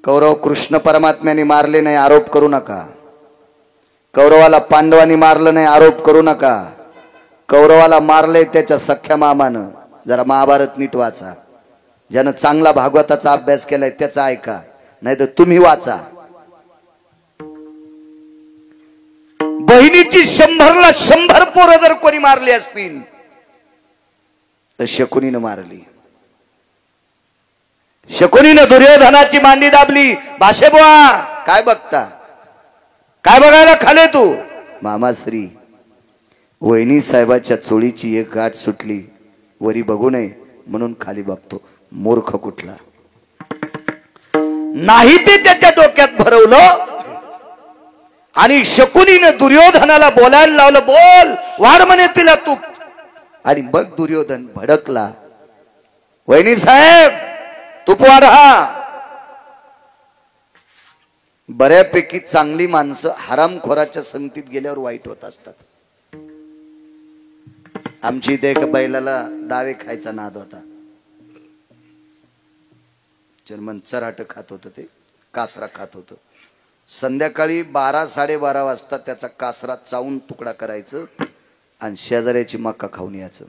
कौरव कृष्ण परमात्म्याने मारले नाही आरोप करू नका. कौरवाला पांडवांनी मारलं नाही आरोप करू नका. कौरवाला मारले त्याच्या सख्या मामानं. जरा महाभारत नीट वाचा. ज्यानं चांगला भागवताचा अभ्यास केलाय त्याचा ऐका, नाही तर तुम्ही वाचा. बहिणीची 100ला 100 पोरं जर कोणी मारली असतील तर शकुनीनं मारली. शकुनीनं दुर्योधनाची मांडी दाबली. भाषे बुवा काय बघता, काय बघायला खाले तू? मामाश्री वहिनी साहेबाच्या चोळीची एक गाठ सुटली, वरी बघू नये म्हणून खाली बघतो. मूर्ख कुठला नाही ते त्याच्या डोक्यात भरवलं आणि शकुनीनं दुर्योधनाला बोलायला लावलं. बोल वाढ म्हणे तिला तू. आणि बघ दुर्योधन भडकला. वहिनी साहेब तूप वाढा. बऱ्यापैकी चांगली माणसं हरामखोराच्या संगतीत गेल्यावर वाईट होत असतात. आमची इथे एका बैलाला दावे खायचा नाद होता. जर्मन चराट खात होत, ते कासरा खात होत. संध्याकाळी 12-12:30 वाजता त्याचा कासरा चावून तुकडा करायचं आणि शेजाऱ्याची मक्का खाऊन यायचं.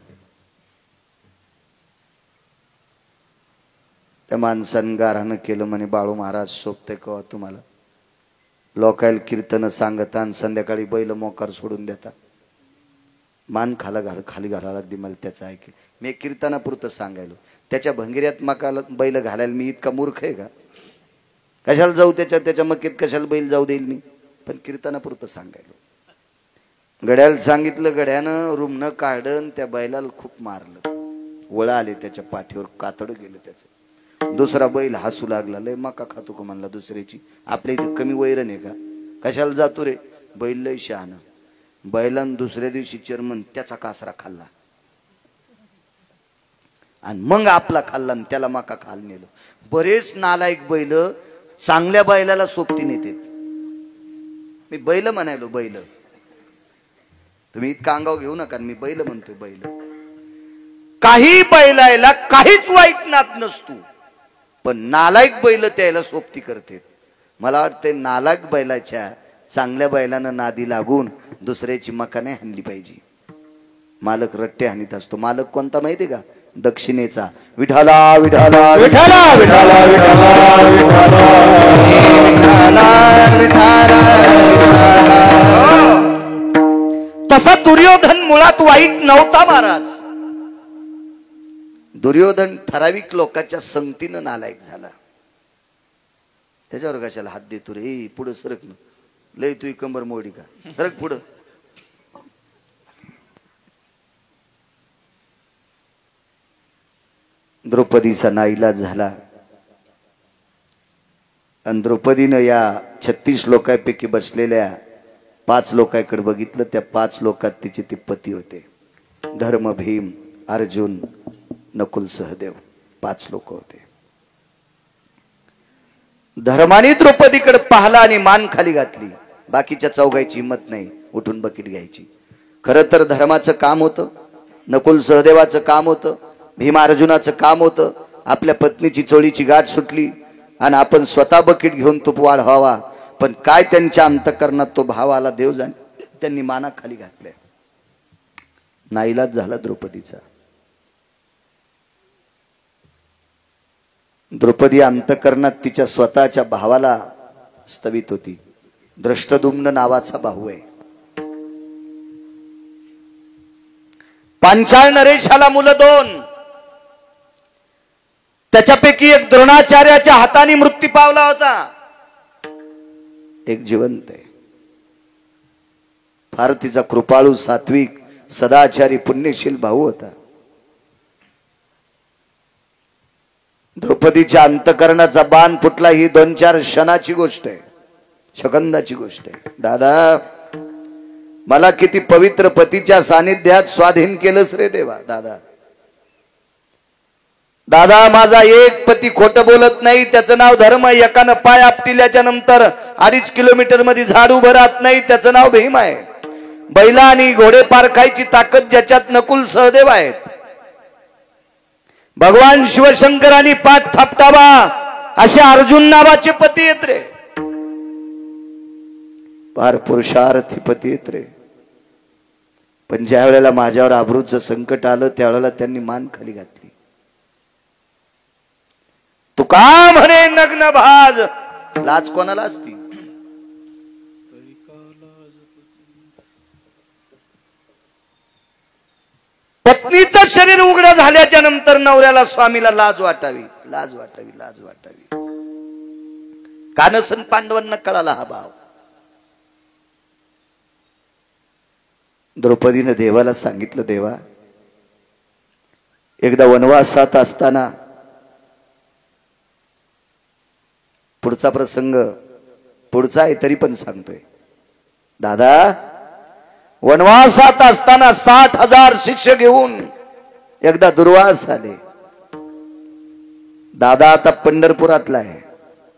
त्या माणसानं गारानं केलं म्हणे, बाळू महाराज सोपते कवा तुम्हाला? लोकायला कीर्तन सांगता आणि संध्याकाळी बैल मोकार सोडून देता. मान खाली घालायला लागली. मला त्याचं ऐकेल. मी कीर्तनापुरतं सांगायलो. त्याच्या भंगिऱ्यात मकाला बैल घालायला मी इतका मूर्ख आहे का? कशाला जाऊ त्याच्या मक्कीत, कशाला बैल जाऊ देईल मी? पण कीर्तनापुरतं सांगायलो. गड्याला सांगितलं. गड्यानं रूमनं काढन त्या बैलाला खूप मारलं. वळा आले त्याच्या पाठीवर, कातड गेलं त्याचं. दुसरा बैल हसू लागला. लय मका खातो का म्हणला दुसऱ्याची? आपल्या इथे कमी वैरण आहे का? कशाला जातो रे? बैल लय शहाणा. बैलानं दुसऱ्या दिवशी चेअरमन त्याचा कासरा खाल्ला आणि मग आपला खाल्ला आणि त्याला मका खाल नेलो. बरेच नालायक बैल चांगल्या बैलाला सोबती नेते. मी बैल म्हणायलो बैल. तुम्ही इतका अंगाव घेऊ नका. मी बैल म्हणतोय बैल. काही बैलायला काहीच वाईट नात नसतो, पण नालायक बैल त्याला सोबती करते. मला वाटते नालायक बैलाच्या चांगल्या बैलानं नादी लागून दुसऱ्याची मका नाही हाणली पाहिजे. मालक रट्टे हानीत असतो. मालक कोणता माहिती का? दक्षिणेचा. विठाला विठाला विठाला विठाला विठाला. तसा दुर्योधन मुळात वाईट नव्हता महाराज. दुर्योधन ठराविक लोकांच्या संगतीनं नालायक झाला. त्याच्यावर कशाला हात देतो रे? पुढं सरक न. लय तू कंबर मोडी का? सरक पुढं. द्रौपदीचा नाईलाज झाला आणि द्रौपदीनं या 36 लोकांपैकी बसलेल्या 5 लोकांकडे बघितलं. त्या 5 लोकात तिचे ते पती होते. धर्म, भीम, अर्जुन, नकुल, सहदेव. 5 लोक होते. धर्माने द्रौपदीकडे पाहला आणि मान खाली घातली. बाकीच्या चौघायची हिंमत नाही उठून बकीट घ्यायची. खरं तर धर्माचं काम होतं, नकुल सहदेवाचं काम होतं, भीम अर्जुनाचं काम होतं. आपल्या पत्नीची चोळीची गाठ सुटली आणि आपण स्वतः बकीट घेऊन तूप वाढवावा. पण काय त्यांच्या अंतकरणात तो भाव आला देव जाणे. त्यांनी माना खाली घातल्या. नाईलाज झाला द्रौपदीचा. द्रौपदी अंतकरणात तिच्या स्वतःच्या भावाला स्तवित होती. दृष्टद्युम्न नावाचा भाऊ आहे. पांचाळ नरेशाला मुलं 2. त्याच्यापैकी एक द्रोणाचार्याच्या हाताने मृत्यू पावला होता. एक जिवंत आहे. फार तिचा कृपाळू, सात्विक, सदाचारी, पुण्यशील भाऊ होता. द्रौपदीच्या अंतकरणाचा बाण फुटला ही 2-4 क्षणाची गोष्ट आहे, सेकंदाची गोष्ट आहे. दादा मला किती पवित्र पतीच्या सानिध्यात स्वाधीन केलंस रे देवा. दादा दादा माझा एक पती खोटं बोलत नाही. त्याचं नाव धर्म. एकानं पाय आपटिल्याच्या नंतर 2.5 किलोमीटर मध्ये झाड उभं राहत नाही. त्याचं नाव भीम आहे. बैला आणि घोडे पारखायची ताकद ज्याच्यात नकुल सहदेव आहेत. भगवान शिवशंकरांनी पाठ थापटावा असे अर्जुन नावाचे पती येत रे, फार पुरुषार्थी पती येत रे. पण ज्या वेळेला माझ्यावर अब्रूचं संकट आलं त्यावेळेला त्यांनी मान खाली घातली. तू का म्हणे नग्न भाज, लाज कोणाला असती? पत्नीचं शरीर उघडं झाल्याच्या नंतर नवऱ्याला स्वामीला लाज वाटावी, लाज वाटावी, लाज वाटावी. कानसन पांडवांना कळाला हा भाव. द्रौपदीने देवाला सांगितलं, देवा एकदा वनवासात असताना, पुढचा प्रसंग पुढचा आहे तरी पण सांगतोय, दादा वनवासात असताना 60,000 शिष्य घेऊन एकदा दुर्वास आले. दादा आता पंढरपुरातला आहे,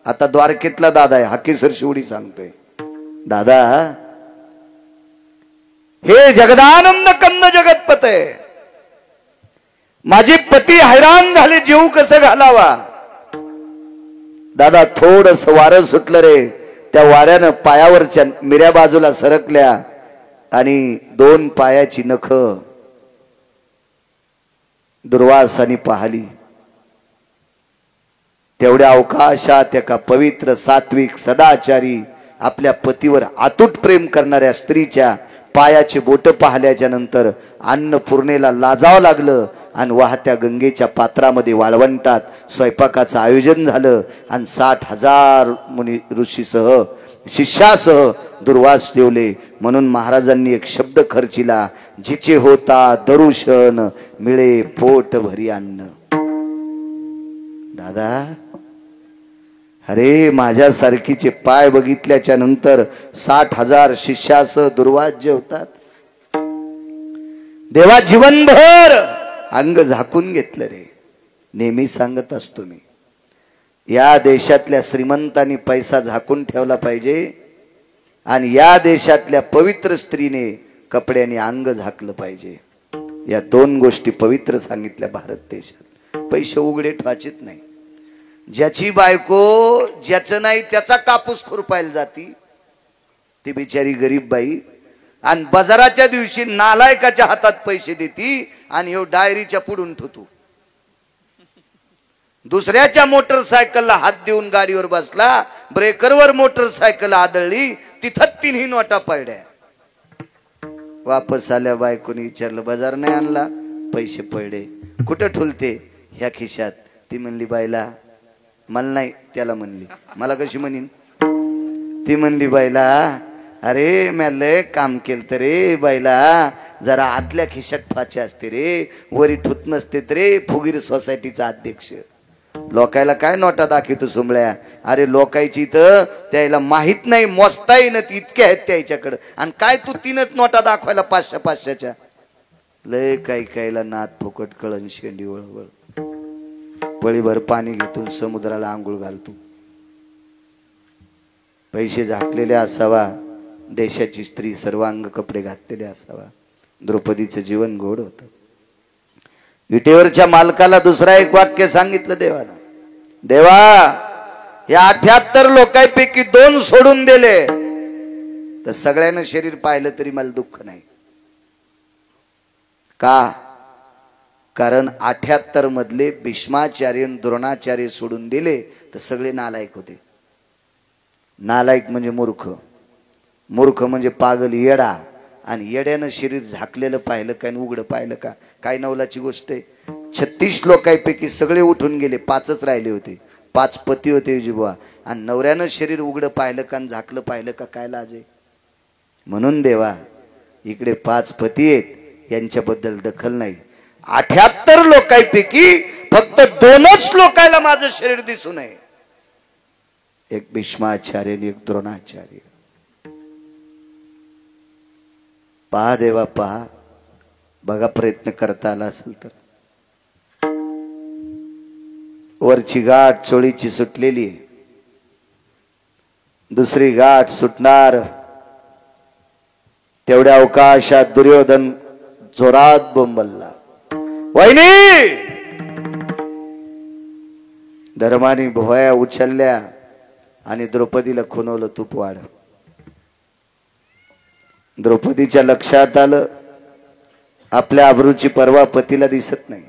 आता द्वारकेतला दादा आहे. हाकेसर शिवडी सांगतोय, दादा हे जगदानंद कंद जगतपत आहे, माझे पती हैराण झाले, जीव कसं घालावा. दादा थोडस वारं सुटलं रे, त्या वाऱ्यानं पायावरच्या मिऱ्या बाजूला सरकल्या आणि 2 पायाची नख दुर्वासानी पाहिली. तेवढ्या अवकाशात एका पवित्र सात्विक सदाचारी आपल्या पतीवर अतूट प्रेम करणाऱ्या स्त्रीच्या पायाचे बोट पाहिल्याच्या नंतर अन्नपूर्णेला लाजावं लागलं आणि वाहत्या गंगेच्या पात्रामध्ये वाळवंटात स्वयंपाकाचं आयोजन झालं आणि 60,000 मुनी ऋषीसह शिष्यासह दुर्वास ठेवले. म्हणून महाराजांनी एक शब्द खर्चिला, जिचे होता दरुशन मिळे पोट भरी अन्न. दादा अरे माझ्यासारखीचे पाय बघितल्याच्या नंतर 60,000 शिष्यासह दुर्वास जेवतात. देवा जीवनभर अंग झाकून घेतलं रे. नेहमी सांगत असतो मी, या देशातल्या श्रीमंतांनी पैसा झाकून ठेवला पाहिजे आणि या देशातल्या पवित्र स्त्रीने कपड्याने अंग झाकलं पाहिजे. या 2 गोष्टी पवित्र सांगितल्या भारत देशात. पैसे उघडे ठेवायचेत नाही. ज्याची बायको ज्याचं नाही त्याचा कापूस खुरपायला जाती ती बिचारी गरीब बाई, आणि बाजाराच्या दिवशी नालायकाच्या हातात पैसे देती आणि ह्यो डायरीच्या पुढून ठेवतो. दुसऱ्याच्या मोटरसायकलला हात देऊन गाडीवर बसला, ब्रेकरवर मोटरसायकल आदळली, तिथं 3 नोटा पडल्या. वापस आल्या बायकोनी विचारलं, बाजार नाही आणला? पैसे पडले. कुठं ठुलते? ह्या खिशात. ती म्हणली, बायला मला नाही, त्याला म्हणली. मला कशी म्हणीन? ती म्हणली, बायला अरे म्या लय काम केलं तर रे, बायला जरा आतल्या खिशात फाचे असते रे, वरी ठुत नसते रे. फुगीर सोसायटीचा अध्यक्ष. लोकायला काय नोटा दाखवतो सुंबळ्या? अरे लोकायची तर त्याला माहित नाही, मोजता येईन इतके आहेत त्याच्याकडं, आणि काय तू 3च नोटा दाखवायला 500-500च्या. लय काही कायला नात फुकट कळण शेंडी वळवळ. पळीभर पाणी घेतो समुद्राला आंघोळ घालतो. पैसे झाकलेले असावा, देशाची स्त्री सर्वांग कपडे घातलेले असावा. द्रौपदीचं जीवन गोड होतं. विटेवरच्या मालकाला दुसरा एक वाक्य सांगितलं देवाला, देवा या 78 लोकांपैकी 2 सोडून दिले तर सगळ्यांना शरीर पाहिलं तरी मला दुःख नाही. का? कारण 78 मधले भीष्माचार्य द्रोणाचार्य सोडून दिले तर सगळे नालायक होते. नालायक म्हणजे मूर्ख, मूर्ख म्हणजे पागल, येडा. आणि येड्यानं शरीर झाकलेलं पाहिलं काय, उघडं पाहिलं का? काय नवलाची गोष्ट आहे. 36 लोकांपैकी सगळे उठून गेले, 5च राहिले होते. 5 पती होते युजीबुवा, आणि नवऱ्यानं शरीर उघडं पाहिलं का झाकलं पाहिलं का? काय लाज आहे? म्हणून देवा इकडे 5 पती आहेत, यांच्याबद्दल दखल नाही. 78 लोकांपैकी फक्त 2च लोकांना माझं शरीर दिसू नये, एक भीष्माचार्य आणि एक द्रोणाचार्य. पहा देवा पहा, बघा प्रयत्न करता आला असेल तर. वरची गाठ चोळीची सुटलेली, दुसरी गाठ सुटणार. तेवढ्या अवकाशात दुर्योधन जोरात बोंबलला, वहिनी. धर्माने भोया उचलल्या आणि द्रौपदीला खुणवलं तूप वाढ. द्रौपदीच्या लक्षात आलं आपल्या आबरूची पर्वा पतीला दिसत नाही.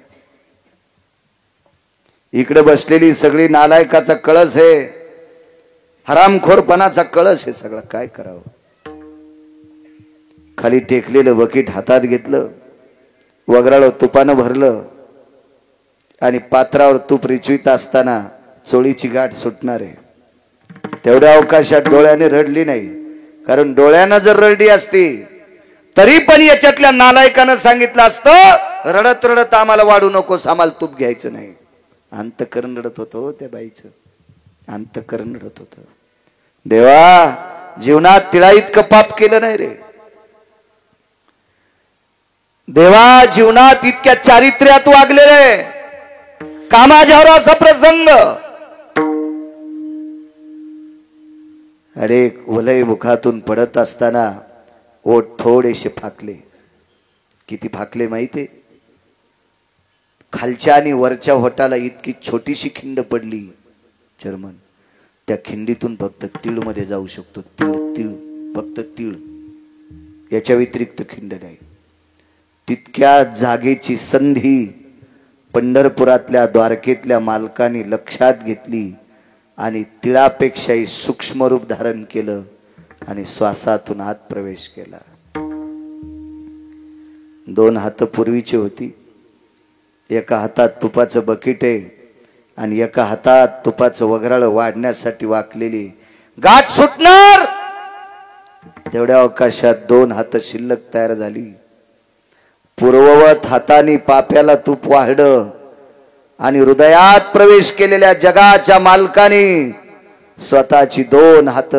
इकडे बसलेली सगळी नालायकाचा कळस आहे, हरामखोरपणाचा कळस आहे सगळं. काय करावं. खाली टेकलेलं बकेट हातात घेतलं, वगराळ तुपानं भरलं आणि पात्रावर तूप रिचवीत असताना चोळीची गाठ सुटणार आहे. तेवढ्या अवकाशात डोळ्याने रडली नाही, कारण डोळ्यानं जर रडली असती तरी पण याच्यातल्या नालायकानं सांगितलं असतं रडत रडत आम्हाला वाढू नकोस, आम्हाला तूप घ्यायचं नाही. अंतकरण रडत होतं त्या बाईचं, अंतकरण रडत होतं. देवा जीवनात तिला इतकं पाप केलं नाही रे देवा, जीवनात इतक्या चारित्र्यात वागले रे. कामाच्यावर असा प्रसंग. अरे वलय मुखातून पडत असताना ओठ थोडेसे फाकले. किती फाकले माहितीये? खालच्या आणि वरच्या होटाला इतकी छोटीशी खिंड पडली चर्मन, त्या खिंडीतून फक्त तीळ मध्ये जाऊ शकतो. तीळ तीळ फक्त तीळ, याच्या व्यतिरिक्त खिंड नाही. तितक्या जागेची संधी पंढरपुरातल्या द्वारकेतल्या मालकाने लक्षात घेतली आणि तिळापेक्षाही सूक्ष्म रूप धारण केलं आणि श्वासातून आत प्रवेश केला. 2 हात पूर्वीची होती. एका हातात तुपाचं बकेट आहे आणि एका हातात तुपाचं वगराळ वाढण्यासाठी वाकलेली गाठ सुटणार. तेवढ्या अवकाशात 2 हात शिल्लक तयार झाली. पूर्ववत हाताने पाप्याला तूप वाढलं आणि हृदयात प्रवेश केलेल्या जगाच्या मालकाने स्वतःची 2 हात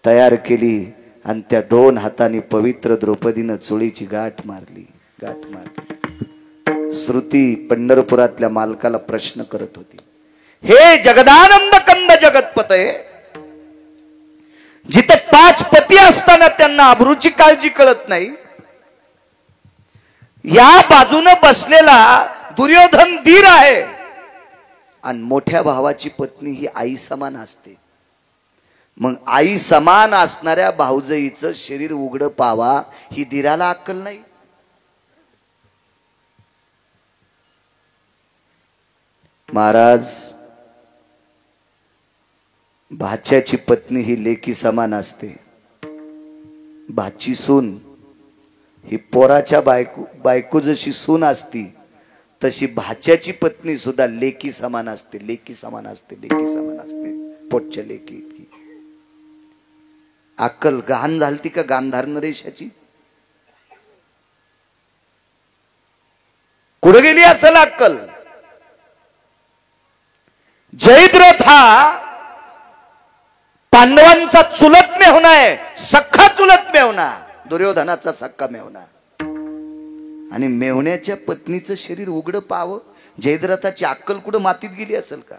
तयार केली आणि त्या 2 हातांनी पवित्र द्रौपदीनं चोळीची गाठ मारली. गाठ मारली. श्रुती पंढरपुरातल्या मालकाला प्रश्न करत होती, हे जगदानंद कंद जगतपते, जिथे 5 पती असताना त्यांना आबरूची काळजी कळत नाही, या बाजूने बसलेला दुर्योधन धीर आहे आणि मोठ्या भावाची पत्नी ही आई समान असते. मग आई समान असणाऱ्या भाऊजाईचं शरीर उघड पावा ही धीराला अक्कल नाही. महाराज, भाच्याची पत्नी ही लेकी समान असते. भाची सून ही पोराच्या बायको जशी सून असती तशी भाच्याची पत्नी सुद्धा लेकी समान असते. लेकी समान असते. लेकी समान असते. पोटच्या लेकी इतकी अक्कल गहाण झालती का गांधार नरेशाची? कुठे गेली असेल अक्कल? जयद्रथ हा पांडवांचा चुलत मेहुणा आहे, सख्खा चुलत मेहुणा, दुर्योधनाचा सख्खा मेहुणा. आणि मेहुण्याच्या पत्नीचं शरीर उघड पाव, जयद्रथाची अक्कल कुठं मातीत गेली असेल का?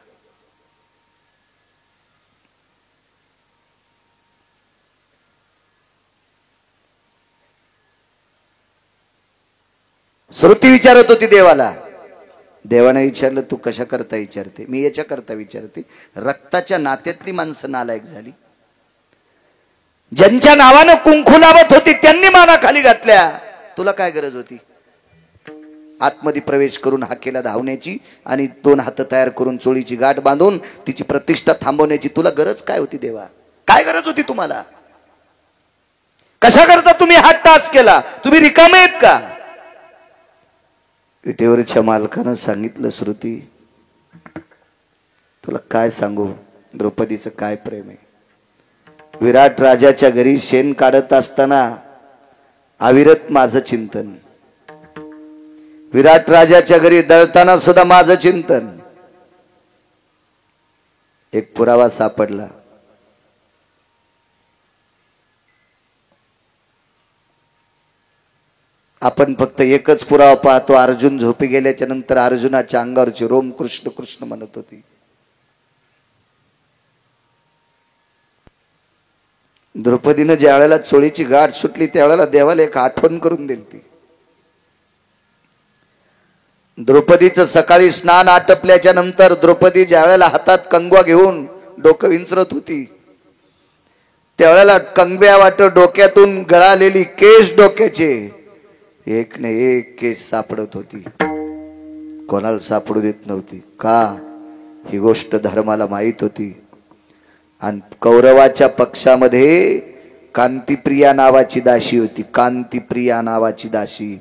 श्रुती विचारत होती देवाला. देवाने विचारलं, तू कशा करता विचारते? मी याच्या करता विचारते, रक्ताच्या नात्यातली माणसं नालायक झाली. ज्यांच्या नावानं कुंकू लावत होती त्यांनी माना खाली घातल्या. तुला काय गरज होती आतमध्ये प्रवेश करून हाकेला धावण्याची आणि 2 हात तयार करून चोळीची गाठ बांधून तिची प्रतिष्ठा थांबवण्याची? तुला गरज काय होती देवा? काय गरज होती तुम्हाला? कशा करता तुम्ही हा टास्क केला? तुम्ही रिकामे आहेत का? विटेवरच्या मालकानं सांगितलं, श्रुती तुला काय सांगू, द्रौपदीचं काय प्रेम आहे. विराट राजाच्या घरी शेण काढत असताना अविरत माझं चिंतन, विराट राजाच्या घरी दळताना सुद्धा माझं चिंतन. एक पुरावा सापडला. आपण फक्त एकच पुरावा पाहतो. अर्जुन झोपी गेल्याच्या नंतर अर्जुनाच्या अंगावरची रोम कृष्ण कृष्ण म्हणत होती. द्रौपदीनं ज्या वेळेला चोळीची गाठ सुटली त्यावेळेला देवाला एक आठवण करून दिली ती. द्रौपदीचं सकाळी स्नान आटपल्याच्या नंतर द्रौपदी ज्या वेळेला हातात कंगवा घेऊन डोकं विंचरत होती, त्यावेळेला कंगव्या वाट डोक्यातून गळालेली केस डोक्याचे एक न एक केस सापडत होती. कोणाला सापडू देत नव्हती. का? ही गोष्ट धर्माला माहित होती. आणि कौरवाच्या पक्षामध्ये कांतिप्रिया नावाची दासी होती. कांतिप्रिया नावाची दासी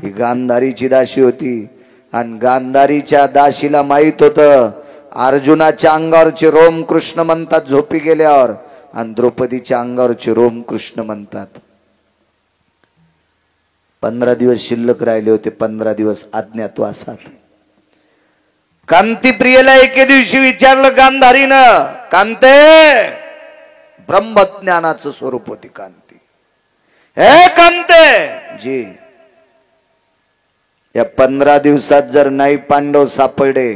ही गांधारीची दासी होती. आणि गांधारीच्या दासीला माहित होतं अर्जुनाच्या अंगावरचे रोम कृष्ण म्हणतात झोपी गेल्यावर, आणि द्रौपदीच्या अंगावरचे रोम कृष्ण म्हणतात. 15 दिवस शिल्लक राहिले होते. 15 दिवस अज्ञातवासात. कांतिप्रियेला एके दिवशी विचारलं गांधारीनं, कांते, ब्रह्मज्ञानाचं स्वरूप होती कांती. हे कांते जी, या 15 दिवसात जर नाही पांडव सापडले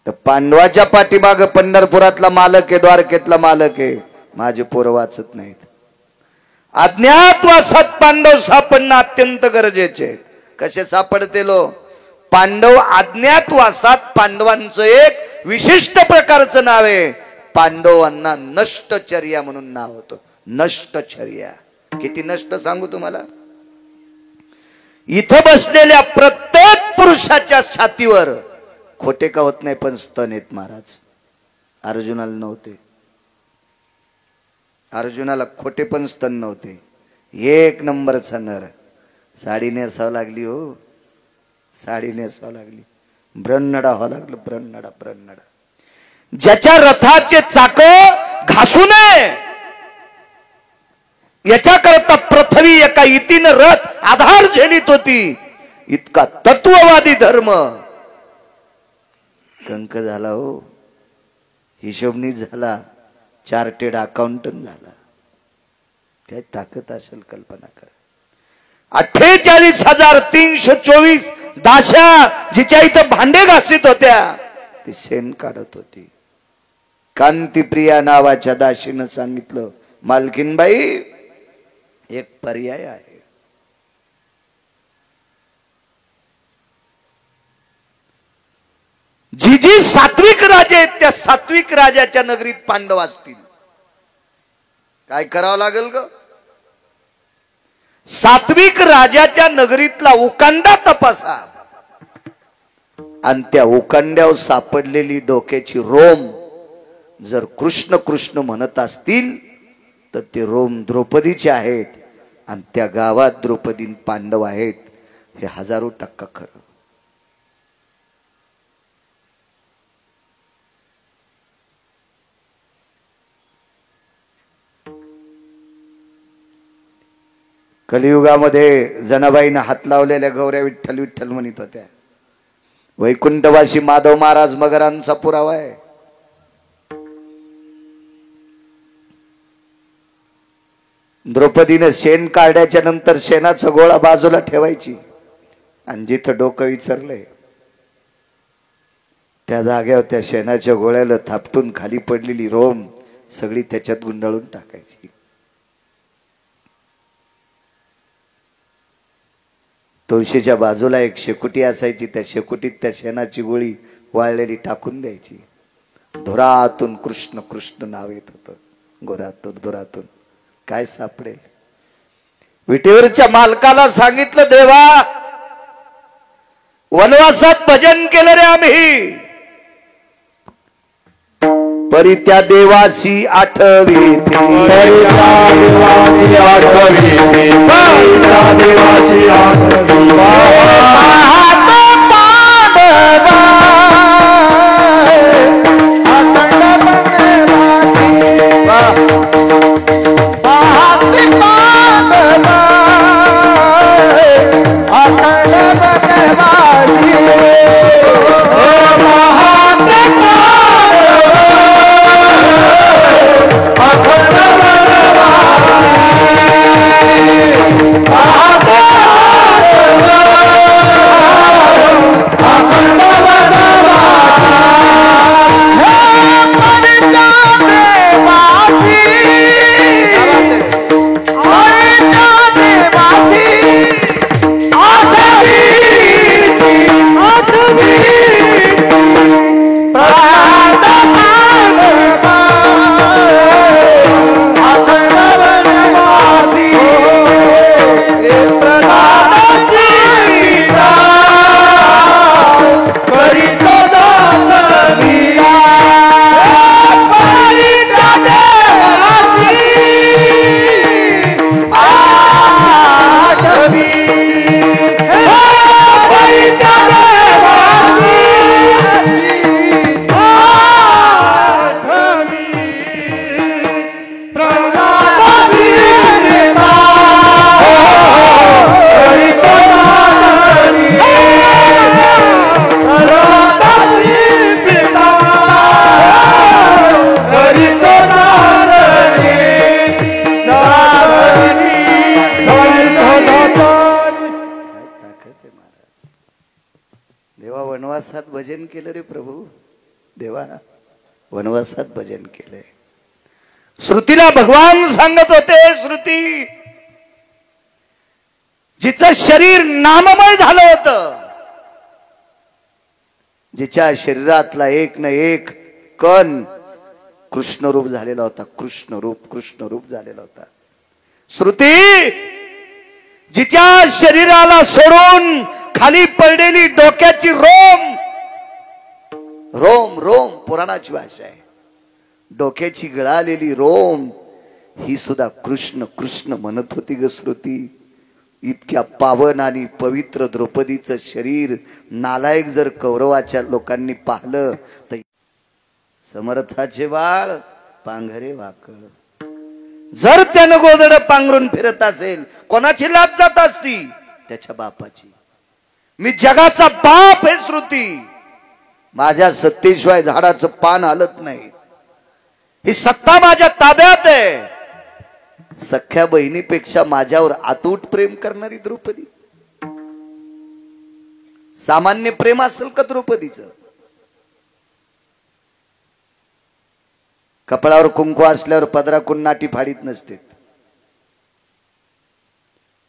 तर पांडवाच्या पाठीमाग पंढरपुरातला मालक आहे, द्वारकेतला मालक आहे, माझे पोरं वाचत नाहीत. अज्ञातवासात पांडव सापडणं अत्यंत गरजेचे आहे. कसे सापडते लो? पांडव अज्ञातवासात पांडवांचं एक विशिष्ट प्रकारचं नाव आहे. पांडवांना नष्टचर्या म्हणून नाव होतं. नष्टचर्या किती नष्ट सांगू तुम्हाला. इथं बसलेल्या प्रत्येक पुरुषाच्या छातीवर खोटे का होत नाही पण स्तन आहेत महाराज. अर्जुनाला नव्हते. अर्जुनाला खोटे पण स्तन नव्हते. एक नंबरचा नर. साडी नेसावं लागली हो, साडी नेसावं लागली. ब्रह्नडा व्हावं लागलं. ब्रह्नडा ब्रह्नडा. ज्याच्या रथाचे चाक घासू नये याच्याकरता पृथ्वी एका इतीनं रथ आधार झेलीत होती. इतका तत्ववादी धर्म कंक झाला हो. हिशोबनी झाला. चार्टेड अकाउंटंट झाला. काय ताकद असेल कल्पना करा. 48,324 दाशा जिच्या इथं भांडे घासीत होत्या ती शेण काढत होती. कांतिप्रिया नावाच्या दाशीनं सांगितलं, मालकीनबाई एक पर्याय आहे. जी जी सात्विक राजे आहेत त्या सात्विक राजाच्या नगरीत पांडव असतील. काय करावं लागेल ग? सात्विक राजाच्या नगरीतला उकांडा तपासा आणि त्या उकांड्यावर सापडलेली डोक्याची रोम जर कृष्ण कृष्ण म्हणत असतील तर ते रोम द्रौपदीचे आहेत. आणि त्या गावात द्रौपदी पांडव आहेत हे 1000% खरं. कलियुगामध्ये जनाबाईनं हात लावलेल्या गौऱ्या विठ्ठल विठ्ठल म्हणत होत्या. वैकुंठवासी माधव महाराज मगरांचा पुरावा आहे. द्रौपदीने शेण काढल्याच्या नंतर शेणाचा गोळा बाजूला ठेवायची आणि जिथं डोकं विचारलंय त्या जागेवर त्या शेणाच्या गोळ्याला थापटून खाली पडलेली रोम सगळी त्याच्यात गुंडाळून टाकायची. तुळशीच्या बाजूला एक शेकोटी असायची. त्या शेकोटीत त्या शेणाची गोळी वाळलेली टाकून द्यायची. धुरातून कृष्ण कृष्ण नाव येत होतं. गोरातून धुरातून काय सापडेल. विटेवरच्या मालकाला सांगितलं, देवा वनवासात भजन केलं रे आम्ही, परी त्या देवासी आठवी देवा वनवासात भजन केलं रे प्रभू, देवा वनवासात भजन केलंय. श्रुतीला भगवान सांगत होते, श्रुती जिचं शरीर नाममय झालं होतं, जिच्या शरीरातला एक न एक कण कृष्ण रूप झालेला होता, कृष्ण रूप झालेला होता. श्रुती जिच्या शरीराला सोडून खाली पडलेली डोक्याची रोम पुराणाची भाषा आहे, डोक्याची गळालेली रोम ही सुद्धा कृष्ण म्हणत होती ग श्रुती. इतक्या पावन आणि पवित्र द्रौपदीचं शरीर नालायक जर कौरवाच्या लोकांनी पाहिलं तर समर्थाचे बाळ पांघरे वाकळ. जर त्यानं गोदड पांघरून फिरत असेल, कोणाची लाज जात असती? त्याच्या बापाची. मी जगाचा बाप आहे श्रुती, माझ्या सत्तेशिवाय झाडाचं पान हलत नाही, ही सत्ता माझ्या ताब्यात आहे. सख्या बहिणीपेक्षा माझ्यावर अतूट प्रेम करणारी द्रौपदी. सामान्य प्रेम असेल का द्रौपदीचं? कपाळावर कुंकू असल्यावर पदराकून नाटी फाडीत नसते,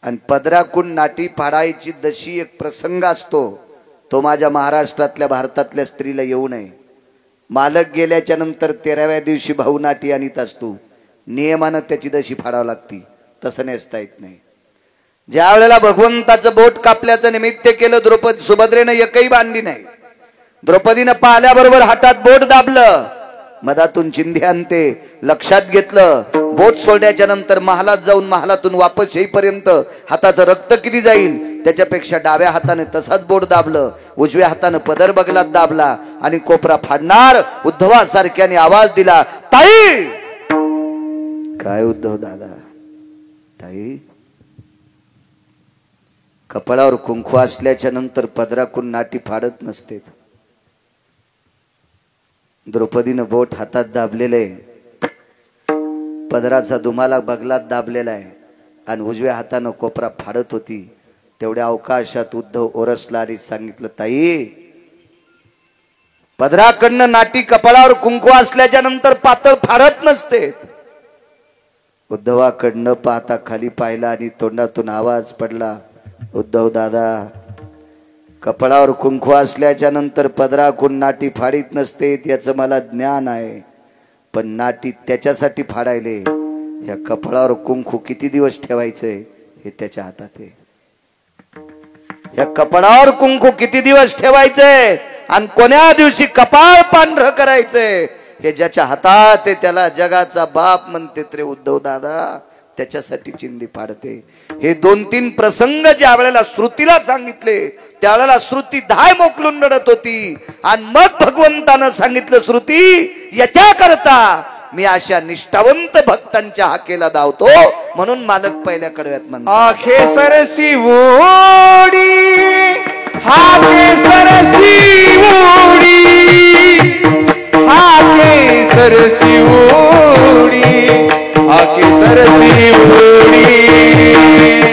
आणि पदराकून नाटी फाडायची दशी एक प्रसंग असतो, तो माझ्या महाराष्ट्रातल्या भारतातल्या स्त्रीला येऊ नये. मालक गेल्याच्या नंतर 13व्या दिवशी भाऊ नाटी आणीत असतो, नियमानं त्याची दशी फाडावं लागती, तसं नेसता येत नाही. ज्या वेळेला भगवंताचं बोट कापल्याचं निमित्त केलं, द्रौपदी सुभद्रेनं एकही बांधली नाही. द्रौपदीनं पाहिल्याबरोबर हातात बोट दाबलं, मधातून चिंधी आणते, लक्षात घेतलं. बोट सोडण्याच्या नंतर महालात जाऊन महालातून वापस येईपर्यंत हाताचं रक्त किती जाईल त्याच्यापेक्षा डाव्या हाताने तसाच बोट दाबलं, उजव्या हाताने पदर बगलात दाबला आणि कोपरा फाडणार उद्धवासारख्याने आवाज दिला, ताई. काय उद्धव दादा? ताई. कपाळावर कुंकू असल्याच्या नंतर पदराकून नाटी फाडत नसते. द्रौपदीनं बोट हातात दाबलेले, पदराचा दुमाला बगलात दाबलेला आहे आणि उजव्या हातानं कोपरा फाडत होती. तेवढ्या अवकाशात उद्धव ओरसला आणि सांगितलं, ताई, पदराकडनं नाटी कपाळावर कुंकू असल्याच्या नंतर पातळ फाडत नसते. उद्धवाकडनं पाहता खाली पाहिला आणि तोंडातून आवाज पडला, उद्धव दादा, कपाळावर कुंकू असल्याच्या नंतर पदराकून नाटी फाडीत नसते याचं मला ज्ञान आहे, पण नाटी त्याच्यासाठी फाडायले, या कपाळावर कुंकू किती दिवस ठेवायचंय हे त्याच्या हातात आहे. या कपाळावर कुंकू किती दिवस ठेवायचंय आणि कोण्या दिवशी कपाळ पांढरं करायचंय हे ज्याच्या हातात आहे त्याला जगाचा बाप म्हणते रे उद्धव दादा, त्याच्यासाठी चिंधी फाडते. हे 2-3 प्रसंग ज्या वेळेला श्रुतीला सांगितले त्यावेळेला श्रुती धाय मोकलून रडत होती. आणि मग भगवंतानं सांगितलं, श्रुती, याच्या करता मी अशा निष्ठावंत भक्तांच्या हाकेला धावतो, म्हणून मालक पहिल्या कडव्यात म्हणतो, आखे सरसी ओडी, हाके सरसी ओडी, हाके सरसी ओडी, हाके सरसी ओडी,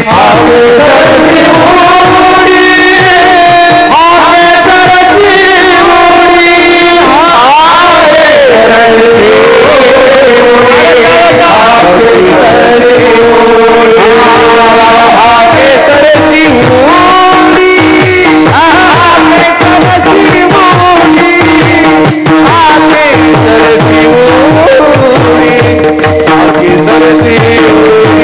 हाके सरसी ओडी, हाके सरसी ओडी, हाके सरसी ओडी, हाके सरसी ओडी, हाके सरसी ओडी, हाके सरसी ओडी, हाके सरसी ओडी.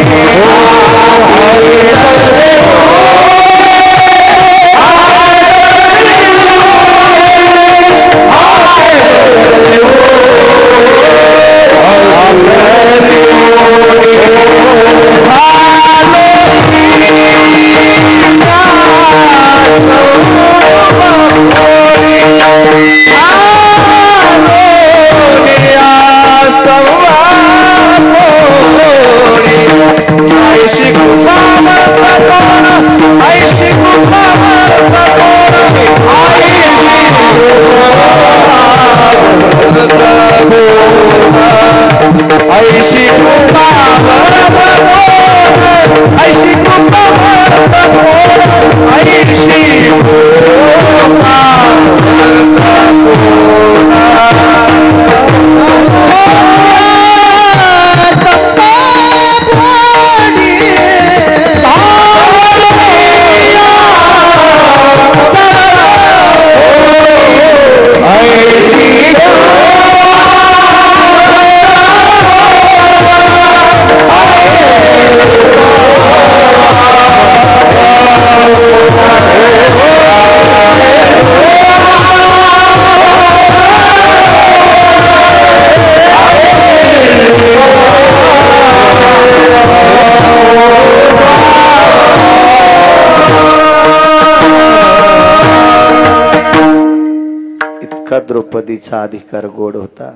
का द्रौपदीचा अधिकार गोड होता.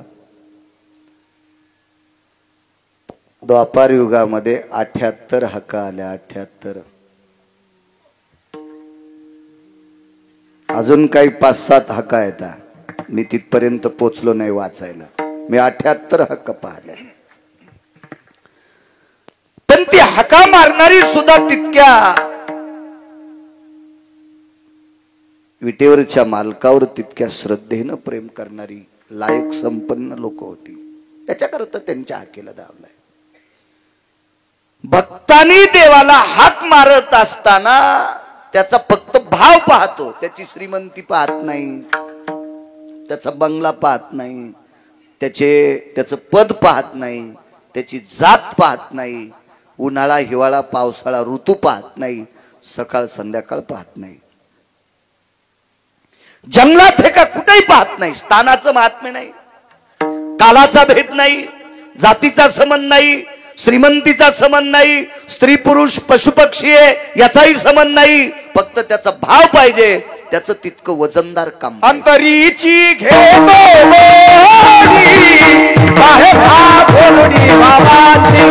द्वापार युगामध्ये 78 हका आल्या. 78. अजून काही 5-7 हका येतात. मी तिथपर्यंत पोचलो नाही वाचायला. मी 78 हक्क पाहिल्या. पण ती हका मारणारी सुद्धा तितक्या विटेवरच्या मालकावर तितक्या श्रद्धेनं प्रेम करणारी लायक संपन्न लोक होती. त्याच्याकरता त्यांच्या हाकेला धावलाय. भक्तांनी देवाला हाक मारत असताना त्याचा फक्त भाव पाहतो. त्याची श्रीमंती पाहत नाही, त्याचा बंगला पाहत नाही, त्याचं पद पाहत नाही, त्याची जात पाहत नाही, उन्हाळा हिवाळा पावसाळा ऋतू पाहत नाही, सकाळ संध्याकाळ पाहत नाही, जंगलात हे का कुठेही पाहत नाही. स्थानाचं महात्म्य नाही, कालाचा भेद नाही, जातीचा संबंध नाही, श्रीमंतीचा संबंध नाही, स्त्री पुरुष पशु पक्षी आहे याचाही संबंध नाही. फक्त त्याचा भाव पाहिजे, त्याचं तितकं वजनदार काम. अंतरीची घेतो बाहेर बाबाची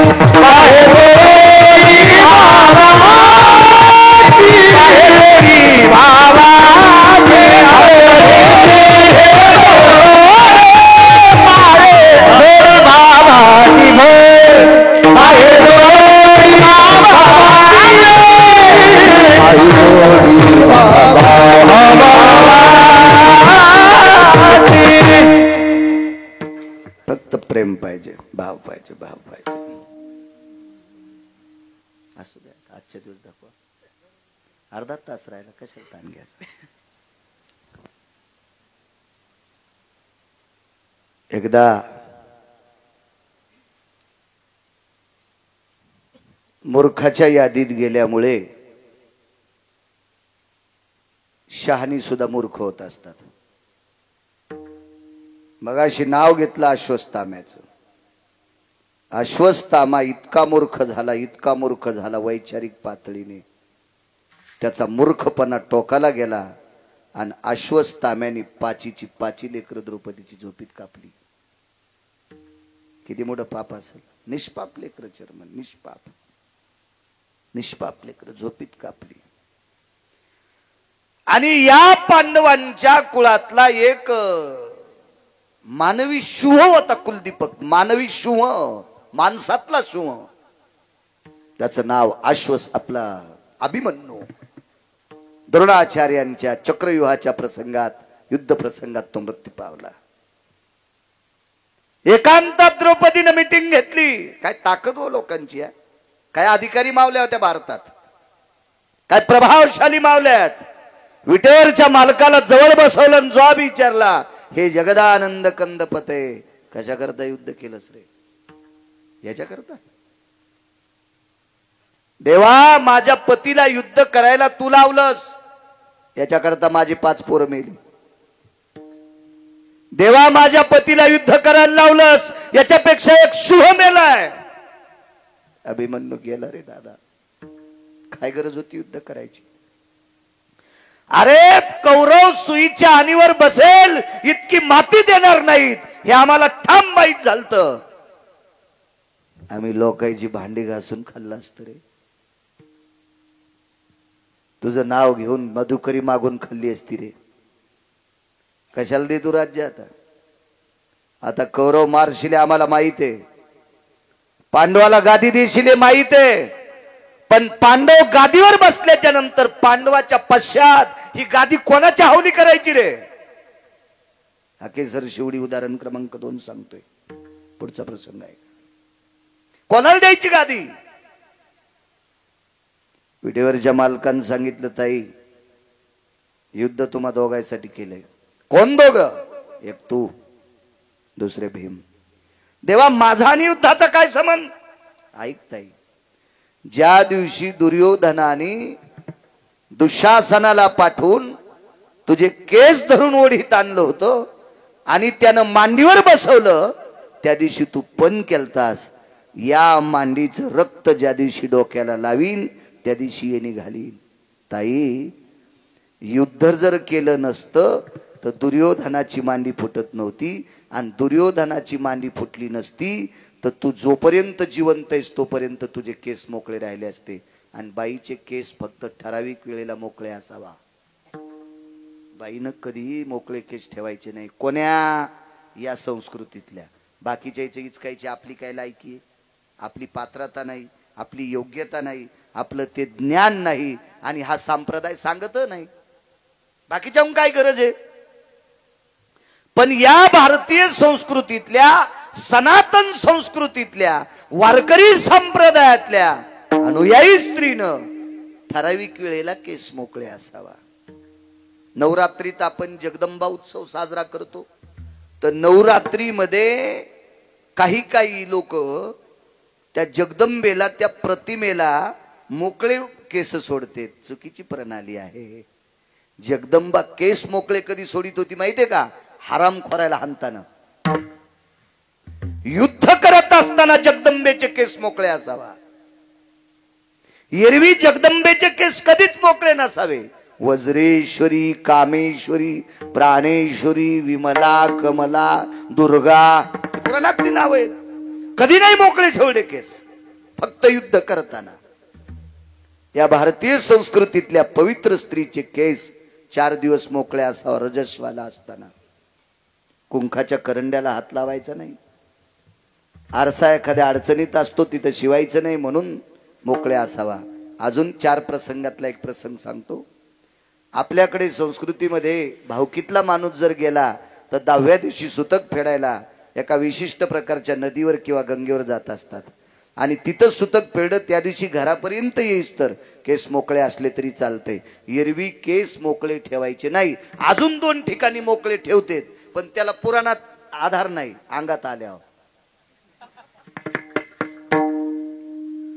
फक्त प्रेम पाहिजे, भाव पाहिजे, भाव पाहिजे. असू द्या, आजच्या दिवस दाखवा. अर्धा तास राहिला, कशाला ताण घ्यायचा. एकदा मूर्खाच्या यादीत गेल्यामुळे शहाणी सुद्धा मूर्ख होत असतात. मगाशी नाव घेतलं अश्वत्थाम्याचं. अश्वत्थामा इतका मूर्ख झाला, इतका मूर्ख झाला वैचारिक पातळीने. त्याचा मूर्खपणा टोकाला गेला आणि अश्वत्थाम्याने पाची लेकर द्रौपदीची झोपीत कापली. किती मोठं पाप असेल. निष्पाप लेकर चर्मन, निष्पाप लेकर झोपीत कापली. आणि या पांडवांच्या कुळातला एक मानवी शुभ होता कुलदीपक. मानवी शुभ, माणसातला शुभ. त्याचं नाव आपला अभिमन्यू. द्रोणाचार्यांच्या चक्रव्यूहाच्या प्रसंगात, युद्ध प्रसंगात तो मृत्यू पावला. एकांतात द्रौपदीनं मीटिंग घेतली. काय ताकद हो लोकांची. काय अधिकारी मावल्या होत्या भारतात, काय प्रभावशाली मावल्यात. विटेवरच्या मालकाला जवळ बसवलं, जॉब विचारला, हे जगदानंद कंदपते कशा करता युद्ध केलंस रे? याच्या करता. देवा, माझ्या पतीला युद्ध करायला तू लावलंस, याच्या करता माझी 5 पोरं मेली. देवा, माझ्या पतीला युद्ध करायला लावलंस, याच्यापेक्षा एक शुभ मेलाय. अभिमन्यू गेला रे दादा. काय गरज होती युद्ध करायची? अरे, कौरव सुईच्या आणीवर बसेल इतकी माती देणार नाहीत, हे आम्हाला ठाम माहीत झालतं. आम्ही लोकांची भांडी घासून खाल्लं असतं रे. तुझं नाव घेऊन मधुकरी मागून खाल्ली असती रे. कशाला दे तू राज्य? आता कौरव मारशिले आम्हाला माहित आहे, पांडवाला गादी देशिले माहित आहे. पण पांडव गादीवर बसल्याच्या नंतर पांडवाच्या पश्चात ही गादी कोणाच्या हवली करायची रे? हाकेसर शिवडी उदाहरण क्रमांक 2 सांगतोय. पुढचा प्रसंग आहे. कोणाला द्यायची गादी? विटेवरच्या मालकानं सांगितलं, ताई युद्ध तुम्हा दोघांसाठी केलंय. कोण दोघं? एक तू, दुसरे भीम. देवा, माझा आणि युद्धाचा काय संबंध? ऐक ताई, ज्या दिवशी दुर्योधनाने दुःशासनाला पाठवून तुझे केस धरून ओढीत आणलं होतं आणि त्यानं मांडीवर बसवलं, त्या दिवशी तू पण केलतास. या मांडीचं रक्त ज्या दिवशी डोक्याला लावीन त्या दिवशी ये निघाली. ताई, युद्ध जर केलं नसतं तर दुर्योधनाची मांडी फुटत नव्हती, आणि दुर्योधनाची मांडी फुटली नसती तर तू जोपर्यंत जिवंत आहेस तोपर्यंत तुझे केस मोकळे राहिले असते. आणि बाईचे केस फक्त ठराविक वेळेला मोकळे असावा. बाईनं कधीही मोकळे केस ठेवायचे नाही. कोण्या या संस्कृतीतल्या. बाकीच्या इचकायची आपली काय लायकी आहे, आपली पात्रता नाही, आपली योग्यता नाही, आपलं ते ज्ञान नाही, आणि हा संप्रदाय सांगत नाही. बाकीच्या काय गरज आहे. पण या भारतीय संस्कृतीतल्या, सनातन संस्कृतीतल्या, वारकरी संप्रदायातल्या अनुयायी स्त्रीनं ठराविक वेळेला केस मोकळे असावा. नवरात्रीत आपण जगदंबा उत्सव साजरा करतो, तर नवरात्रीमध्ये काही काही लोक त्या जगदंबेला, त्या प्रतिमेला मोकळे केस सोडते. चुकीची प्रणाली आहे. जगदंबा केस मोकळे कधी सोडित होती माहितीये का? हरामखोराला हाणताना, युद्ध करत असताना जगदंबेचे केस मोकळे असावा. एरवी जगदंबेचे केस कधीच मोकळे नसावे. वज्रेश्वरी, कामेश्वरी, प्राणेश्वरी, विमला, कमला, दुर्गा, पुराणातली नाव आहेत. कधी नाही मोकळे ठेवले केस, फक्त युद्ध करताना. या भारतीय संस्कृतीतल्या पवित्र स्त्रीचे केस 4 दिवस मोकळे असावा, रजस्वाला असताना. कुंखाच्या करंड्याला हात लावायचा नाही. आरसा एखाद्या अडचणीत असतो तिथं शिवायचं नाही, म्हणून मोकळे असावा. अजून 4 प्रसंगातला एक प्रसंग सांगतो. आपल्याकडे संस्कृतीमध्ये भावकीतला माणूस जर गेला तर 10व्या दिवशी सुतक फेडायला एका विशिष्ट प्रकारच्या नदीवर किंवा गंगेवर जात असतात. आणि तिथं सुतक फेडत त्या दिवशी घरापर्यंत येईस तर केस मोकळे असले तरी चालते. एरवी केस मोकळे ठेवायचे नाही. अजून 2 ठिकाणी मोकळे ठेवतेत, पण त्याला पुराणात आधार नाही. अंगात आल्यावर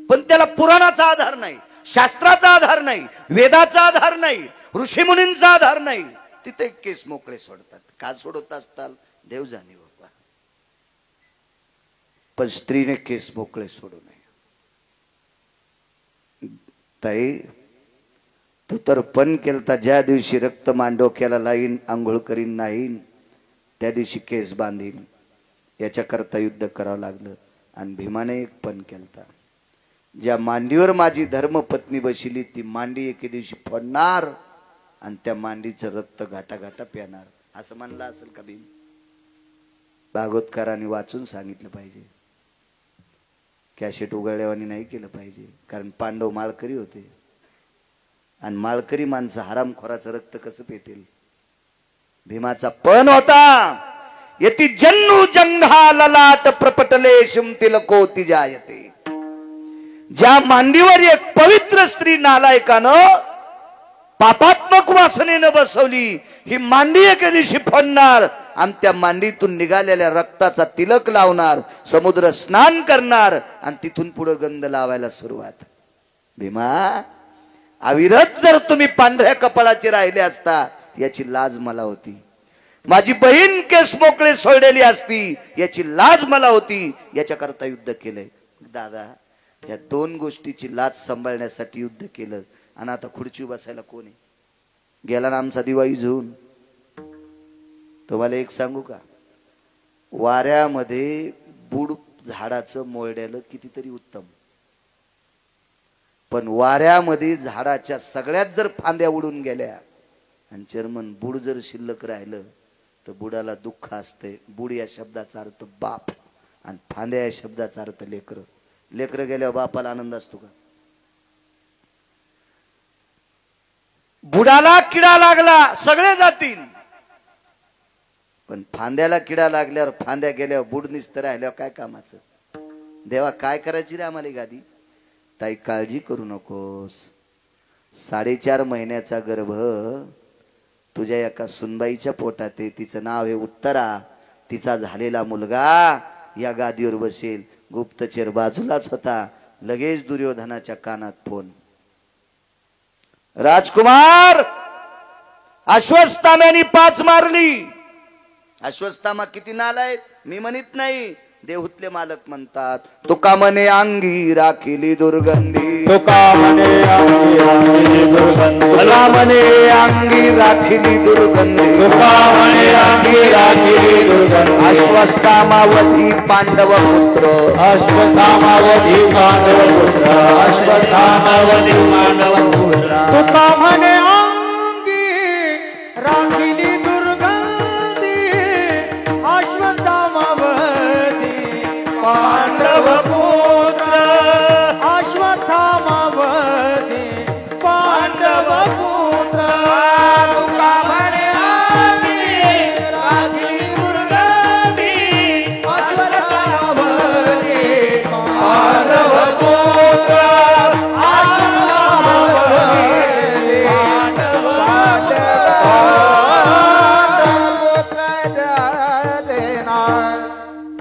पण त्याला पुराणाचा आधार नाही, शास्त्राचा आधार नाही, वेदाचा आधार नाही, ऋषीमुनींचा आधार नाही. तिथे केस मोकळे सोडतात. का सोडत असताल देव जाणे बाबा. पण स्त्रीने केस मोकळे सोडू नये. ताई, तू तर पण केलता. ज्या दिवशी रक्त मांडोक्याला लाईन, आंघोळ करीन नाहीन, त्या दिवशी केस बांधीन. याच्याकरता युद्ध करावं लागलं. आणि भीमाने एक पण केलता. ज्या मांडीवर माझी धर्मपत्नी बसली ती मांडी एके दिवशी फोडणार आणि त्या मांडीचं रक्त घाटा घाटा प्याणार, असं म्हणलं असेल का भीम? भागवतकारांनी वाचून सांगितलं पाहिजे. कॅसेट उघडल्यावानी नाही केलं पाहिजे. कारण पांडव माळकरी होते, आणि माळकरी माणसं हरामखोराचं रक्त कसं पेतील? भीमाचा पण होता. यती जन्नू जंघा ललाट प्रपटले तिलकोती जायते. ज्या मांडीवर एक पवित्र स्त्री नालायकानं पापात्मक वासनेनं बसवली, ही मांडी एके दिवशी फोडणार आणि त्या मांडीतून निघालेल्या रक्ताचा तिलक लावणार, समुद्र स्नान करणार, आणि तिथून पुढे गंध लावायला सुरुवात. भीमा, अविरत जर तुम्ही पांढऱ्या कपाळाचे राहिले असता याची लाज मला होती. माझी बहीण केस मोकळे सोडलेली असती याची लाज मला होती. याच्याकरता युद्ध केलंय. दादा, या 2 गोष्टीची लाज सांभाळण्यासाठी युद्ध केलं. आणि आता खुर्ची बसायला कोण आहे? गेला ना आमचा दिवाळी झुन. तुम्हाला एक सांगू का? वाऱ्यामध्ये बुड झाडाचं मोडल्यालं कितीतरी उत्तम, पण वाऱ्यामध्ये झाडाच्या सगळ्यात जर फांद्या उडून गेल्या आणि चर्मन बुड जर शिल्लक राहिलं तर बुडाला दुःख असते. बुड या शब्दाचा अर्थ बाप, आणि फांद्या या शब्दाचा अर्थ लेकर. लेकर गेल्यावर बापाला आनंद असतो का? बुडाला किडा लागला सगळे जातील, पण फांद्याला किडा लागल्यावर, फांद्या गेल्यावर बुड निसतं राहिल्यावर काय कामाचं? देवा, काय करायची रे आम्हाला गादी? ताई, काळजी करू नकोस. 4.5 महिन्याचा गर्भ तुझ्या एका सुनबाईच्या पोटात आहे. तिचं नाव आहे उत्तरा. तिचा झालेला मुलगा या गादीवर बसेल. गुप्तचर बाजूलाच होता. लगेच दुर्योधनाच्या कानात फोन. राजकुमार, अश्वत्थाम्याने 5 मारली. अश्वत्थामा किती नालायक मी म्हणत नाही, देहूतले मालक म्हणतात तुका मने अंगी राखिली दुर्गंधी, तुका म्हणे अंगी राखिली दुर्गंधी, तुला मने अंगी राखिली दुर्गंधी, तुका म्हणे अंगी राखिली दुर्गंधी, अश्वत्थामावधी पांडव पुत्र, अश्वत्थामावधी पांडव पुत्र, अश्वत्थामावधी पांडव पुत्र, तुका म्हणे अंगी राखिली दुर्गंधी, अश्वत्थामावधी पांडव पुत्र, अश्वत्थामावधी पांडव पुत्र, तुका म्हणे अंगी राखिली दुर्गंधी, अश्वत्थामावधी पांडव पुत्र, अश्वत्थामावधी पांडव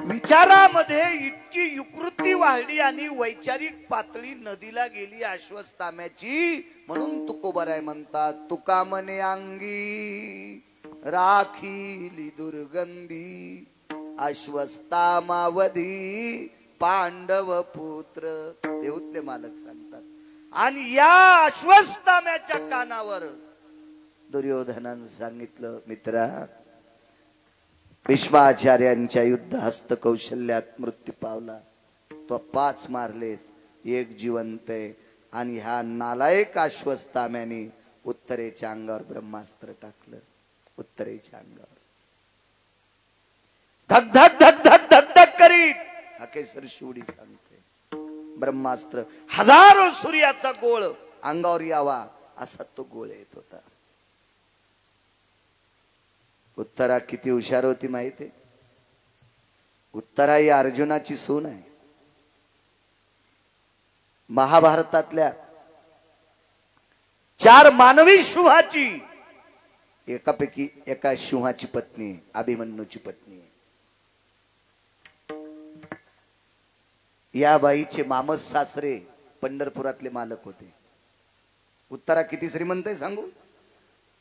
विचारामध्ये इतकी युकृती वाढली आणि वैचारिक पातळी नदीला गेली अश्वत्थाम्याची, म्हणून तुकोबराय म्हणतात तुका मने अंगी राखिली दुर्गंधी, अश्वत्थामावधी पांडव पुत्र. देऊतले मालक सांगतात. आणि या अश्वत्थाम्याच्या कानावर दुर्योधनानं सांगितलं, मित्रा भीष्माचार्यांच्या युद्ध हस्त कौशल्यात मृत्यू पावला, तो 5 मारलेस, 1 जिवंत आहे. आणि ह्या नालायक अश्वत्थाम्याने उत्तरेच्या अंगावर ब्रह्मास्त्र टाकलं. उत्तरेच्या अंगावर धक धक धक धक धक धक करीत अकेसर शिवडी सांगते ब्रह्मास्त्र, हजारो सूर्याचा गोळ अंगावर यावा असा तो गोळ येत होता. उत्तरा किती हुशार होती माहिती? उत्तरा ही अर्जुनाची सून आहे. महाभारतातल्या 4 मानवी सिंहाची एकापैकी एका सिंहाची पत्नी आहे, अभिमन्यूची पत्नी आहे. या बाईचे मामस सासरे पंढरपुरातले मालक होते. उत्तरा किती श्रीमंत आहे सांगू?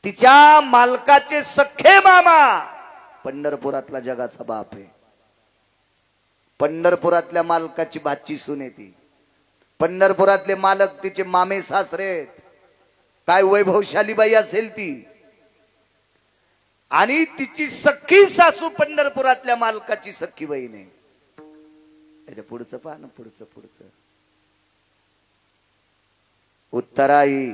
तिच्या मालकाचे सख्खे मामा पंढरपुरातला जगाचा बाप आहे. पंढरपुरातल्या मालकाची भाची सून आहे ती. पंढरपुरातले मालक तिचे मामे सासरे आहेत. काय वैभवशाली बाई असेल ती. आणि तिची सख्खी सासू पंढरपुरातल्या मालकाची सख्खी बहीण आहे. त्याच्या पुढचं पहा ना, पुढचं. उत्तराई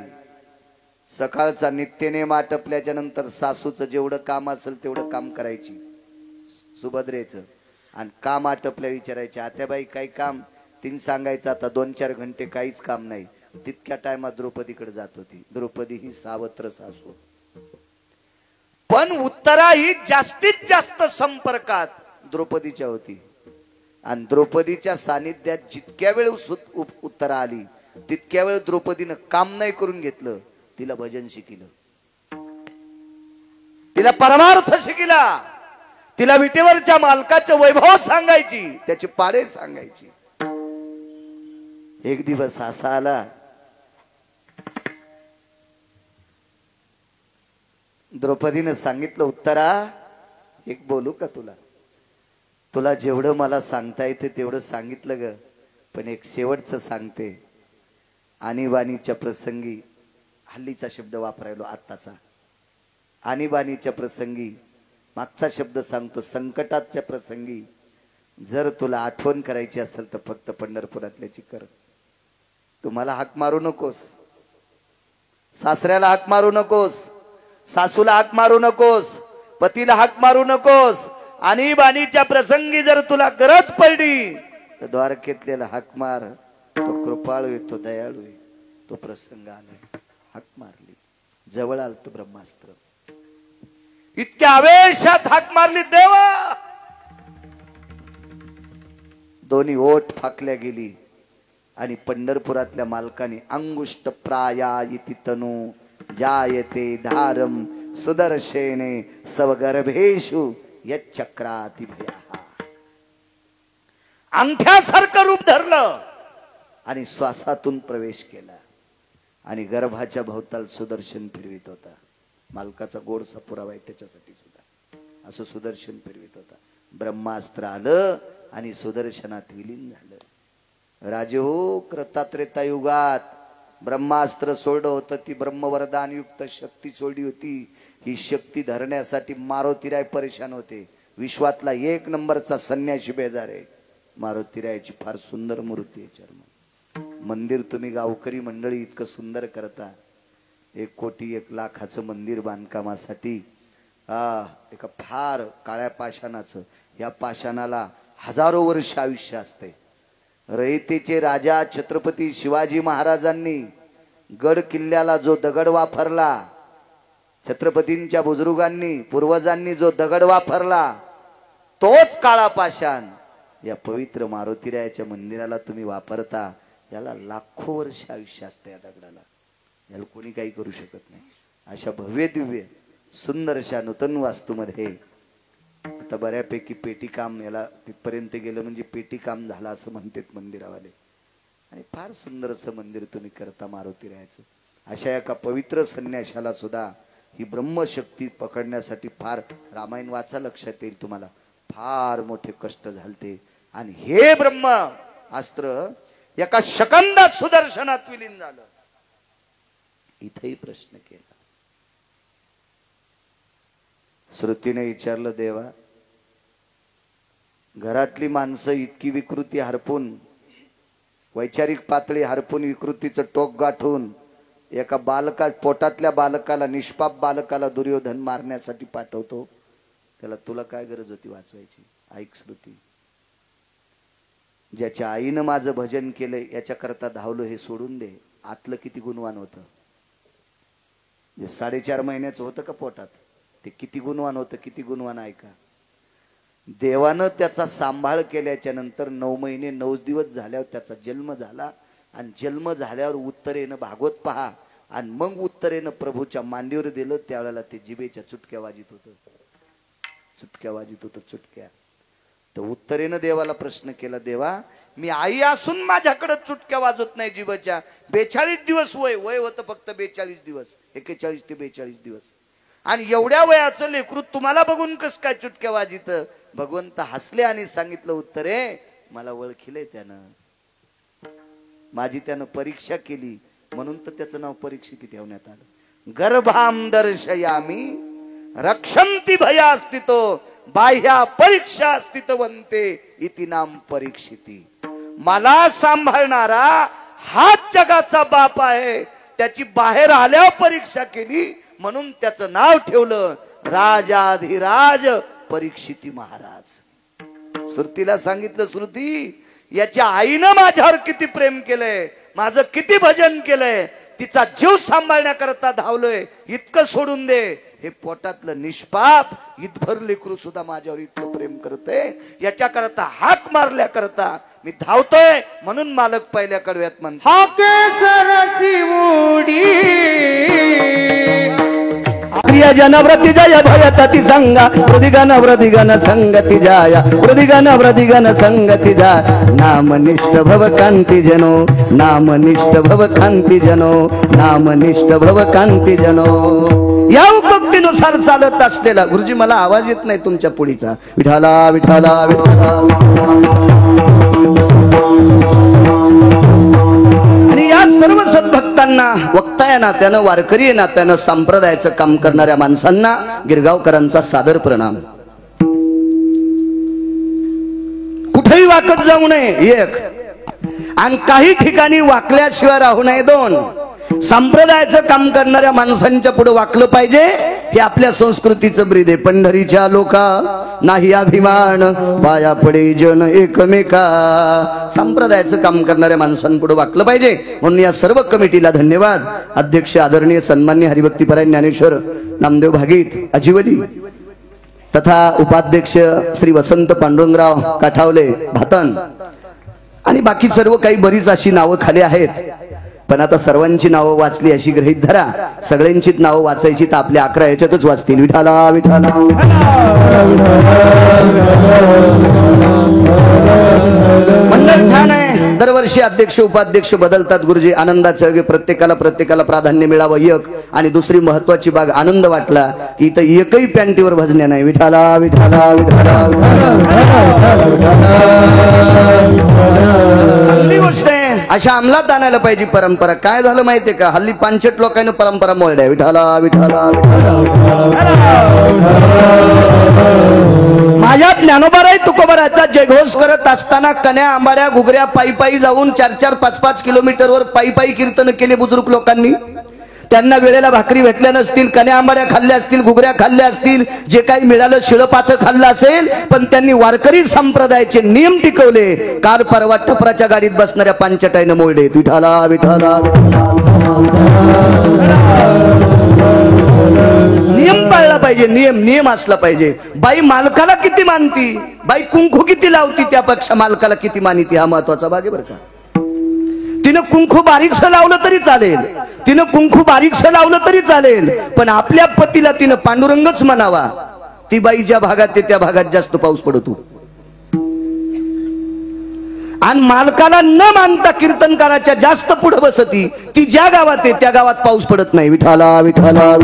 सकाळचा नित्यनेम आटपल्याच्या नंतर सासूचं जेवढं काम असेल तेवढं काम करायची सुभद्रेचं. आणि काम आटपल्या विचारायचे, आत्याबाई काही काम? तिने सांगायचं आता 2-4 घंटे काहीच काम नाही. तितक्या टायमात द्रौपदीकडे जात होती. द्रौपदी ही सावत्र सासू. पण उत्तरा ही जास्तीत जास्त संपर्कात द्रौपदीच्या होती. आणि द्रौपदीच्या सानिध्यात जितक्या वेळ उत्तरा आली तितक्या वेळ द्रौपदीनं काम नाही करून घेतलं, तिला भजन शिकिलं, तिला परमार्थ शिकिला, तिला विटेवरच्या मालकाचं वैभव सांगायची, त्याचे पाडे सांगायची. एक दिवस असा आला, द्रौपदीनं सांगितलं, उत्तरा एक बोलू का तुला? तुला जेवढं मला सांगता येते तेवढं सांगितलं ग, पण एक शेवटचं सांगते. आणीबाणीच्या प्रसंगी, हल्लीचा शब्द वापरायलो आत्ताचा, आणीबाणीच्या प्रसंगी मागचा शब्द सांगतो, संकटाच्या प्रसंगी जर तुला आठवण करायची असेल तर फक्त पंढरपुरातल्याची कर. तुम्हाला हाक मारू नकोस, सासऱ्याला हाक मारू नकोस, सासूला हाक मारू नकोस, पतीला हाक मारू नकोस. आणीबाणीच्या प्रसंगी जर तुला गरज पडली तर द्वारकेतल्याला हाक मार. तो कृपाळू आहे, तो दयाळू आहे. तो प्रसंग आला, हाक मारली, जवळ आलत ब्रह्मास्त्र. इतक्या आवेशात हाक मारली देवा, दोन्ही ओठ फाकल्या गेली. आणि पंढरपुरातल्या मालकाने अंगुष्ट प्राया इति तनु जायते धारम सुदर्शेने सवगर्भेषु यच्चक्राति भया. अंगठ्यासारखं रूप धरलं आणि श्वासातून प्रवेश केला. आणि गर्भाच्या भोवताल सुदर्शन फिरवित होता. मालकाचा गोडसा पुरावा आहे त्याच्यासाठी सुद्धा असं सुदर्शन फिरवित होता. ब्रह्मास्त्र आलं, आणि सुदर्शनात विलीन झालं. राजे हो, कृतात्रेता युगात ब्रह्मास्त्र सोडलं होतं, ती ब्रह्मवरदान युक्त शक्ती सोडली होती. ही शक्ती धरण्यासाठी मारुतीराय परेशान होते. विश्वातला एक नंबरचा संन्याशी बेजार आहे. मारुतीरायाची फार सुंदर मूर्ती आहे. चर्म मंदिर तुम्ही गावकरी मंडळी इतकं सुंदर करता. 1,01,00,000 मंदिर बांधकामासाठी एका फार काळ्या पाषाणाचं, या पाषाणाला हजारो वर्ष आयुष्य असते. रयतेचे राजा छत्रपती शिवाजी महाराजांनी गड किल्ल्याला जो दगड वापरला, छत्रपतींच्या बुजुर्गांनी पूर्वजांनी जो दगड वापरला, तोच काळा पाषाण या पवित्र मारुतीरायाच्या मंदिराला तुम्ही वापरता. याला लाखो वर्ष आयुष्य असते. या दगडाला याला कोणी काही करू शकत नाही. अशा भव्य दिव्य सुंदरशा नूतन वास्तूमध्ये आता बऱ्यापैकी पेटी काम, याला तिथपर्यंत गेलं म्हणजे पेटी काम झालं असं म्हणतात मंदिरावाले. आणि फार सुंदर असं मंदिर तुम्ही करता मारुतीरायाचं. अशा एका पवित्र संन्याशाला सुद्धा ही ब्रह्मशक्ती पकडण्यासाठी फार, रामायण वाचा लक्षात येईल तुम्हाला, फार मोठे कष्ट झालते. आणि हे ब्रह्म अस्त्र एका सेकंदात सुदर्शनात विलीन झालं. इथेही प्रश्न केला. श्रुतीने विचारलं, देवा घरातली माणसं इतकी विकृती हरपून, वैचारिक पातळी हरपून, विकृतीचं टोक गाठून एका पोटातल्या बालकाला, निष्पाप बालकाला दुर्योधन मारण्यासाठी पाठवतो, त्याला तुला काय गरज होती वाचवायची? ऐक श्रुती, ज्याच्या आईनं माझं भजन केलंय याच्याकरता धावलो हे सोडून दे. आतलं किती गुणवान होतं, जे 4.5 महिन्याचं होतं का पोटात, ते किती गुणवान होतं, किती गुणवान. ऐका, देवानं त्याचा सांभाळ केल्याच्या नंतर 9 महिने 9 दिवस झाल्यावर त्याचा जन्म झाला. आणि जन्म झाल्यावर उत्तरेनं भागवत पहा, आणि मग उत्तरेनं प्रभूच्या मांडीवर दिलं. त्यावेळेला ते जिभेच्या चुटक्या वाजित होतं, चुटक्या वाजित होतं, चुटक्या. तर उत्तरेनं देवाला प्रश्न केला, देवा मी आई असून माझ्याकडे चुटक्या वाजत नाही जिभेच्या. 42 दिवस वय होतं, फक्त 42 दिवस, 41 ते 42 दिवस. आणि एवढ्या वयाचं लेकरू तुम्हाला बघून कस काय चुटक्या वाजित? भगवंत हसले आणि सांगितलं, उत्तरे मला ओळखिले त्यानं, माझी त्यानं परीक्षा केली, म्हणून तर त्याचं नाव परीक्षित ठेवण्यात आलं. गर्भाम दर्शयामी रक्षंती भया स्थितो बाह्या परीक्षा स्थितवंते इति नाम परीक्षिती. मला सांभाळणारा हाच जगाचा बाप आहे, त्याची बाहेर आल्यावर परीक्षा केली, म्हणून त्याचं नाव ठेवलं राजाधिराज परीक्षिती महाराज. श्रुतीला सांगितलं, श्रुती याच्या आईनं माझ्यावर किती प्रेम केलंय, माझं किती भजन केलंय, तिचा जीव सांभाळण्याकरता धावलोय, इतकं सोडून दे. हे पोटातलं निष्पाप इतभर लेकरू सुद्धा माझ्यावर इतकं प्रेम करते, याच्याकरता हाक मारल्याकरता मी धावतोय, म्हणून मालक पहिल्या कडव्यात म्हणतो, हाके सरसी उडी प्रियजन व्रती जय भयतति संगा वृदिगण संगति जाय वृदिगण संगति जाय. नामनिष्ठ भव कांती जनो, नामनिष्ठ भव कांती जनो, नामनिष्ठ भव कांती जनो. या उक्तीनुसार चालत असलेला, गुरुजी मला आवाज येत नाही तुमच्या पुढीचा, विठाला विठाला विठाला. आणि या सर्व सद्भक्तांना, वक्ता या नात्यानं, वारकरी या नात्यानं, संप्रदायाचं काम करणाऱ्या माणसांना गिरगावकरांचा सादर प्रणाम. कुठेही वाकत जाऊ नये, 1. आणि काही ठिकाणी वाकल्याशिवाय राहू नये, 2. संप्रदायाचं काम करणाऱ्या माणसांच्या पुढे वाकलं पाहिजे, हे आपल्या संस्कृतीचं ब्रीद आहे. पंढरीच्या लोका नाही अभिमान, पाया पडे जन एकमेका. संप्रदायाचं काम करणाऱ्या माणसांपुढे वाकलं पाहिजे, म्हणून या सर्व कमिटीला धन्यवाद. अध्यक्ष आदरणीय सन्मान्य हरिभक्तीपरायण ज्ञानेश्वर नामदेव भागीत अजिवली, तथा उपाध्यक्ष श्री वसंत पांडुरंगराव काठावले भातन, आणि बाकी सर्व काही बरीच अशी नावं खाली आहेत. पण आता सर्वांची नावं वाचली अशी गृहीत धरा, सगळ्यांचीच नावं वाचायची तर आपल्या 11 याच्यातच वाचतील. विठाला विठाला. मंडळ छान आहे. दरवर्षी अध्यक्ष उपाध्यक्ष बदलतात गुरुजी. आनंदाचं प्रत्येकाला प्राधान्य मिळावं एक. आणि दुसरी महत्वाची बाग आनंद वाटला की इथं एकही पॅन्टीवर भजण्या नाही. विठाला विठाला विठाला चांगली गोष्ट आहे. अशा अंमलात आणायला पाहिजे परंपरा. काय झालं माहितीये का, हल्ली पांचट लोकांनी परंपरा मोडल्या. विठाला विठाला माझ्या ज्ञानोबाराय तुकोबाराचा जयघोष करत असताना कन्या आंबाड्या घुगऱ्या पायी पायी जाऊन 4-4, 5-5 किलोमीटरवर पायी पायी कीर्तन केले बुजुर्ग लोकांनी. त्यांना वेळेला भाकरी भेटल्या नसतील, कन्या आंबाड्या खाल्ल्या असतील, घुगऱ्या खाल्ल्या असतील, जे काही मिळालं शिळपाथ खाल्लं असेल, पण त्यांनी वारकरी संप्रदायाचे नियम टिकवले. काल परवा टपराच्या गाडीत बसणाऱ्या पांचटाईनं मोडले. विठाला विठाला नियम पाळला पाहिजे. नियम असला पाहिजे. बाई मालकाला किती मानती, बाई कुंकू किती लावती, त्यापेक्षा मालकाला किती मानिती हा महत्वाचा भाग आहे बरं का. तिनं कुंकू बारीकसं लावलं तरी चालेल, तिनं कुंकू बारीकसं लावलं तरी चालेल, पण आपल्या पतीला तिनं पांडुरंगच म्हणावा. ती बाई ज्या भागात ते त्या भागात जास्त पाऊस पडतो. आणि मालकाला न मानता कीर्तनकाराच्या जास्त पुढे बसती. ती ज्या गावात आहे त्या गावात पाऊस पडत नाही. विठाला विठाला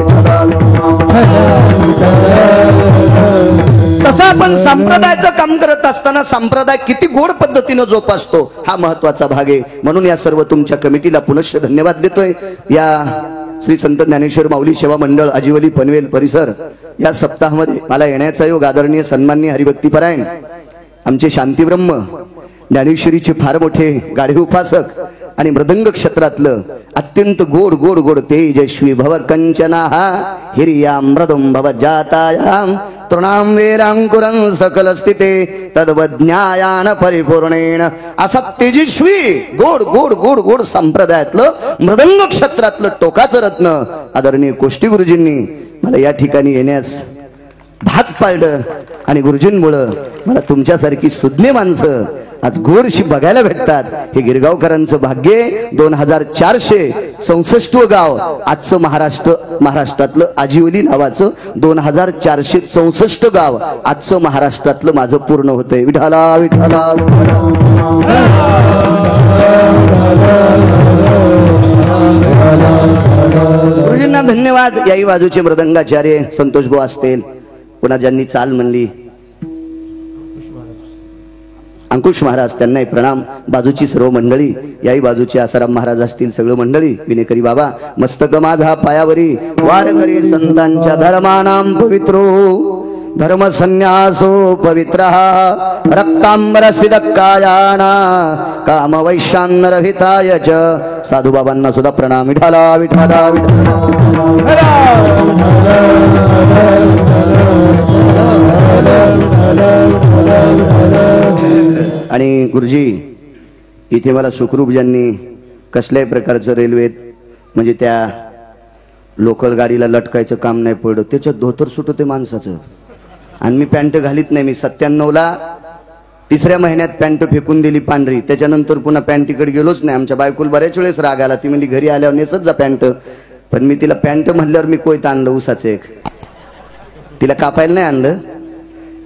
तसा आपण संप्रदायाचं काम करत असताना संप्रदाय किती गोड पद्धतीने जोपासतो हा महत्वाचा भाग आहे. म्हणून या सर्व तुमच्या कमिटीला पुनश्च धन्यवाद देतोय. या श्री संत ज्ञानेश्वर माऊली सेवा मंडळ आजिवली पनवेल परिसर या सप्ताहामध्ये मला येण्याचा योग आदरणीय सन्माननीय हरिभक्तीपरायण आमचे शांतीब्रह्म ज्ञानेश्वरीचे फार मोठे गाढे उपासक आणि मृदंग क्षेत्रातलं अत्यंत गोड गोड गोड तेजस्वी भव कंचना हिरिया मृदुम भव जातायाम तृणाम वेरांकुरं सकल स्थिते तद्वज्ञायान परिपूर्णेन असा तेजस्वी गोड गोड गोड गोड संप्रदायातलं मृदंग क्षेत्रातलं टोकाचं रत्न आदरणीय कोष्टी गुरुजींनी मला या ठिकाणी येण्यास भाग पाडलं. आणि गुरुजींमुळं मला तुमच्यासारखी सुज्ञ माणसं आज गोडशी बघायला भेटतात. हे गिरगावकरांचं भाग्य. 2464 गाव आजचं महाराष्ट्रातलं आजिवली नावाचं 2464 गाव आजचं महाराष्ट्रातलं माझं पूर्ण होतंय. विठाला विठाला गुरुजींना धन्यवाद. याही बाजूचे मृदंगाचार्य संतोष भाऊ असतील, पुन्हा ज्यांनी चाल म्हणली अंकुश महाराज त्यांनाही प्रणाम. बाजूची सर्व मंडळी, याही बाजूचे आसाराम महाराज असतील, सगळं मंडळी. विनेकरी बाबा मस्तक माझा पायावरी वारकरी संतांच्या धर्मानाम पवित्रो धर्म संन्यासो पवित्र रक्तांबर स्थितकायाना काम वैशान्यरहिताय च. साधू बाबांना सुद्धा प्रणाम. विठाला विठाला आणि गुरुजी इथे मला सुखरूप ज्यांनी कसल्याही प्रकारचं रेल्वेत म्हणजे त्या लोकल गाडीला लटकायचं काम नाही पडलं, त्याच्यात धोतर सुटते माणसाचं. आणि मी पॅन्ट घालीत नाही. मी 97ला 3ऱ्या महिन्यात पॅन्ट फेकून दिली पांढरी. त्याच्यानंतर पुन्हा पॅन्टीकडे गेलोच नाही. आमच्या बायकोला बऱ्याच वेळेस राग आला. ती म्हणली घरी आल्यावर नेसत जा पॅन्ट. पण मी तिला पॅन्ट म्हणल्यावर मी कोयत आणलं ऊसाचं एक. तिला कापायला नाही आणलं,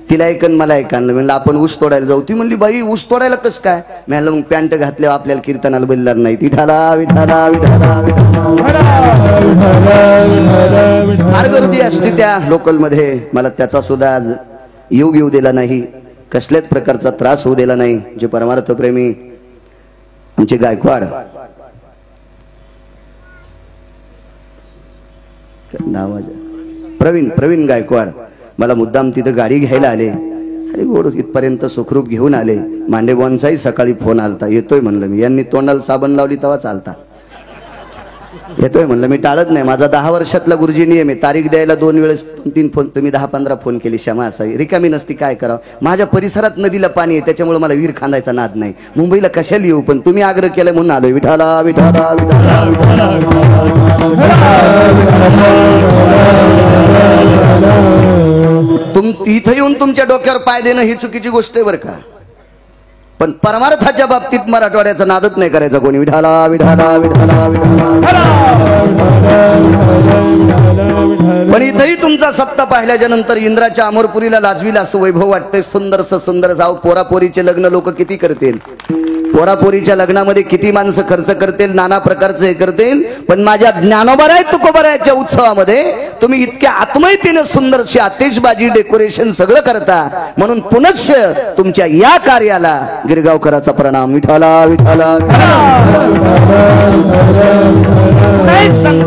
तिला एक मला एक आणलं. म्हणलं आपण ऊस तोडायला जाऊ. ती म्हणली बाई ऊस तोडायला कसं काय. म्हणलं मग पॅन्ट घातल्यावर आपल्याला कीर्तनाला बोलणार नाही. विठाला विठाला फार गर्दी असते त्या लोकल मध्ये. मला त्याचा सुद्धा आज योग येऊ दिला नाही, कसल्याच प्रकारचा त्रास होऊ दिला नाही. जे परमार्थ प्रेमी आमचे गायकवाड प्रवीण गायकवाड मला मुद्दाम तिथं गाडी घ्यायला आले. अरे गोड इथपर्यंत सुखरूप घेऊन आले. मांडेबॉनचाही सकाळी फोन आलता, येतोय म्हणलं मी. यांनी तोंडाला साबण लावली तेव्हा चालता. येतोय म्हणलं मी टाळत नाही. माझा 10 वर्षातला गुरुजी नियम आहे. तारीख द्यायला 2 वेळेस 3 फोन, तुम्ही 10-15 फोन केली क्षमा असावी. रिकामी नसती काय करावं. माझ्या परिसरात नदीला पाणी आहे, त्याच्यामुळे मला विहीर खांदायचा नाद नाही. मुंबईला कशाला येऊ, पण तुम्ही आग्रह केला म्हणून आलोय. विठाला विठाला इथं येऊन तुमच्या डोक्यावर पाय देणं ही चुकीची गोष्ट आहे बरं का. पण परमार्थाच्या बाबतीत मराठवाड्याचा नादच नाही करायचा कोणी. विठाला विठाला विठाला पण इथंही तुमचा सप्ताह पाहिल्याच्या नंतर इंद्राच्या अमरपुरीला लाजवीला असं वैभव वाटतंय. सुंदर जाव पोरापोरीचे लग्न लोक किती करतील. पोरापोरीच्या लग्नामध्ये किती माणसं खर्च करतील, नाना प्रकारचं हे करतील, पण माझ्या ज्ञानोबराय तुकोबरायच्या उत्सवामध्ये तुम्ही इतक्या आत्मीयतेने सुंदरशी आतिषबाजी डेकोरेशन सगळं करता, म्हणून पुनश्च तुमच्या या कार्याला गिरगावकराचा प्रणाम. विठाला विठाला.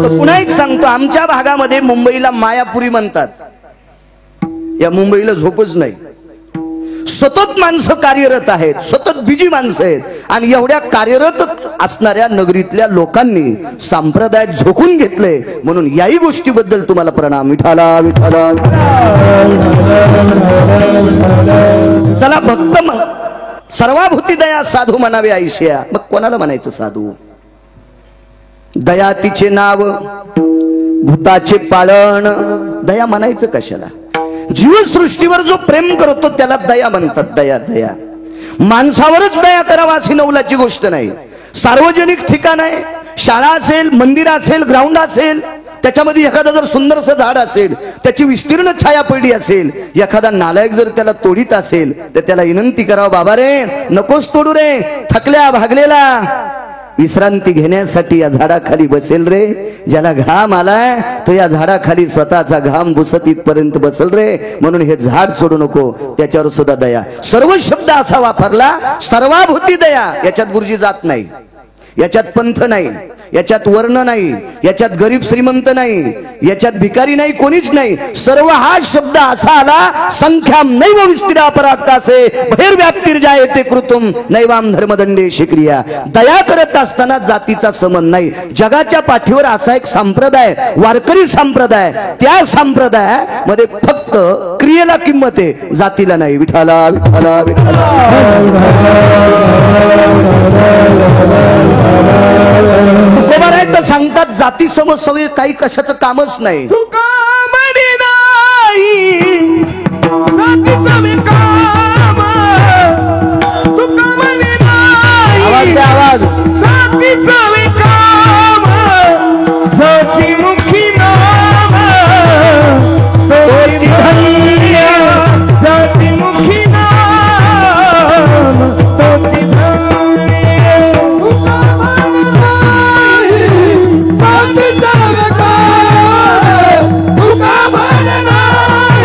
पुन्हा एक सांगतो, आमच्या भागामध्ये मुंबईला मायापुरी म्हणतात. या मुंबईला झोपच नाही, सतत माणसं कार्यरत आहेत, सतत बिजी माणसं आहेत, आणि एवढ्या कार्यरत असणाऱ्या नगरीतल्या लोकांनी संप्रदाय झोकून घेतले, म्हणून याही गोष्टीबद्दल तुम्हाला प्रणाम. विठाला विठाला. चला भक्त सर्वाभूती दया साधू म्हणावे आईशिया. मग कोणाला म्हणायचं साधू? दया तिचे नाव, भूताचे पालन. दया म्हणायचं कशाला? जीवसृष्टीवर जो प्रेम करतो त्याला दया म्हणतात. दया दया माणसावरच दया करावा अशी नवलाची गोष्ट नाही. सार्वजनिक ठिकाण आहे, शाळा असेल, मंदिर असेल, ग्राउंड असेल, त्याच्यामध्ये एखादा जर सुंदरसं झाड असेल, त्याची विस्तीर्ण छाया पडली असेल, एखादा नालायक जर त्याला तोडीत असेल तर त्याला विनंती करावं, बाबा रे नकोच तोडू रे, थकल्या भागलेला विश्रांती घेण्यासाठी या झाडाखाली बसेल रे. ज्याला घाम आलाय तो या झाडाखाली स्वतःचा घाम पुसत इथपर्यंत बसेल रे, म्हणून हे झाड सोडू नको. त्याच्यावर सुद्धा दया. सर्व शब्द असा वापरला, सर्वाभूती दया. याच्यात गुरुजी जात नाही, याच्यात पंथ नाही, याच्यात वर्ण नाही, याच्यात गरीब श्रीमंत नाही, याच्यात भिकारी नाही, कोणीच नाही. सर्व हा शब्द असा आला, संख्याम नैव विस्तीरा पराक्तासे बहिर्व्याप्तीर जायते कृतुम नैवाम धर्मदंडे शिक्रिया. दया करत असताना जातीचा संबंध नाही. जगाच्या पाठीवर असा एक संप्रदाय, वारकरी संप्रदाय, त्या संप्रदायामध्ये फक्त क्रियेला किंमत आहे, जातीला नाही. विठाला विठाला विठाला. तुकोबाराय तर सांगतात, जाती समसवे काही कशाचं कामच नाही. आवाज द्या, आवाज.